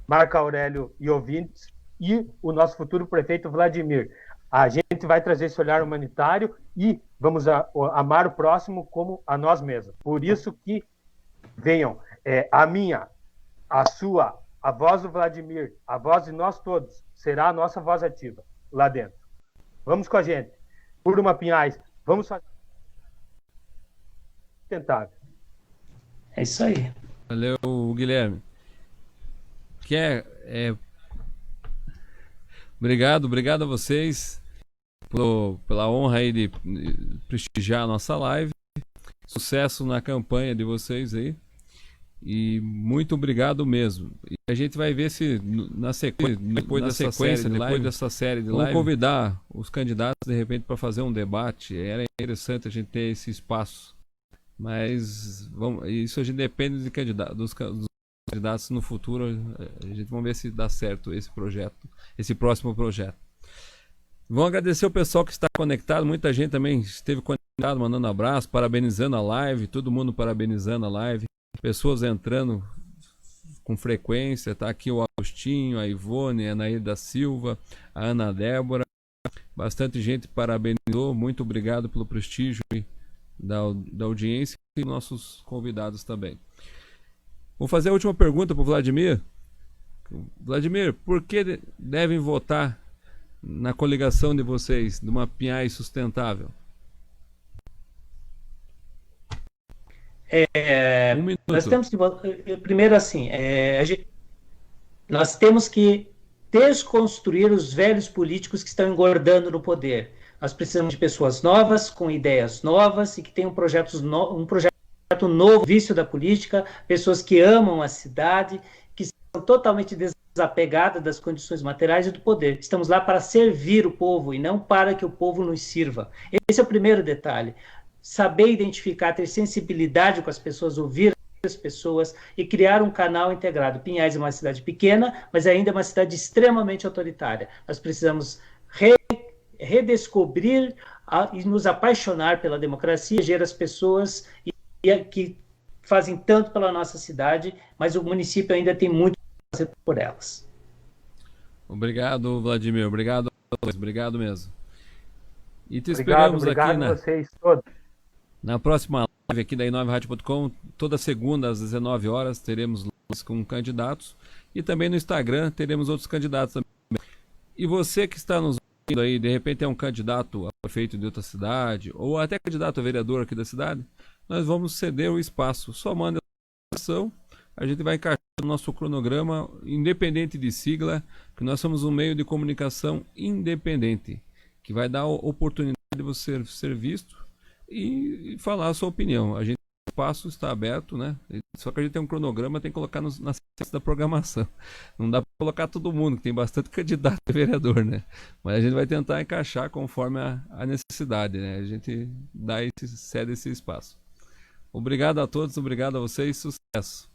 Marco Aurélio e ouvintes, e o nosso futuro prefeito Vladimir. A gente vai trazer esse olhar humanitário e vamos amar o próximo como a nós mesmos. Por isso que venham a minha, a sua, a voz do Vladimir, a voz de nós todos, será a nossa voz ativa lá dentro. Vamos com a gente. Por uma Pinhais, vamos fazer. Tentar. É isso aí. Valeu, Guilherme. Obrigado a vocês pela honra aí de prestigiar a nossa live. Sucesso na campanha de vocês aí. E muito obrigado mesmo. E a gente vai ver se na sequência, depois dessa série de live, vamos convidar os candidatos de repente para fazer um debate. Era interessante a gente ter esse espaço. Mas isso a gente depende de dos candidatos no futuro. A gente vamos ver se dá certo esse projeto, esse próximo projeto. Vamos agradecer o pessoal que está conectado. Muita gente também esteve conectado, mandando abraço, parabenizando a live, todo mundo parabenizando a live. Pessoas entrando com frequência, tá aqui o Agostinho, a Ivone, a Anaí da Silva, a Ana Débora, bastante gente parabenizou, muito obrigado pelo prestígio da audiência e nossos convidados também. Vou fazer a última pergunta para o Vladimir. Vladimir, por que devem votar na coligação de vocês, de uma Pinhais sustentável? Um minuto. Nós temos que primeiro assim, nós temos que desconstruir os velhos políticos que estão engordando no poder. Nós precisamos de pessoas novas, com ideias novas e que tenham um projeto novo, vício da política, pessoas que amam a cidade, que são totalmente desapegadas das condições materiais e do poder. Estamos lá para servir o povo e não para que o povo nos sirva. Esse é o primeiro detalhe. Saber identificar, ter sensibilidade com as pessoas, ouvir as pessoas e criar um canal integrado. Pinhais é uma cidade pequena, mas ainda é uma cidade extremamente autoritária. Nós precisamos redescobrir e nos apaixonar pela democracia, eleger as pessoas que fazem tanto pela nossa cidade, mas o município ainda tem muito a fazer por elas. Obrigado, Vladimir. Obrigado mesmo. E te Obrigado esperamos aqui a vocês todos. Na próxima live aqui da i9radio.com, toda segunda às 19 horas, teremos lives com candidatos. E também no Instagram teremos outros candidatos também. E você que está nos ouvindo aí, de repente é um candidato a prefeito de outra cidade, ou até candidato a vereador aqui da cidade, nós vamos ceder o espaço. Só manda a ação, a gente vai encaixar no nosso cronograma, independente de sigla, que nós somos um meio de comunicação independente, que vai dar a oportunidade de você ser visto e falar a sua opinião. O espaço está aberto, né? Só que a gente tem um cronograma, tem que colocar na sequência da programação. Não dá para colocar todo mundo, que tem bastante candidato a vereador, né? Mas a gente vai tentar encaixar conforme a necessidade, né? A gente cede esse espaço. Obrigado a todos, obrigado a vocês, sucesso!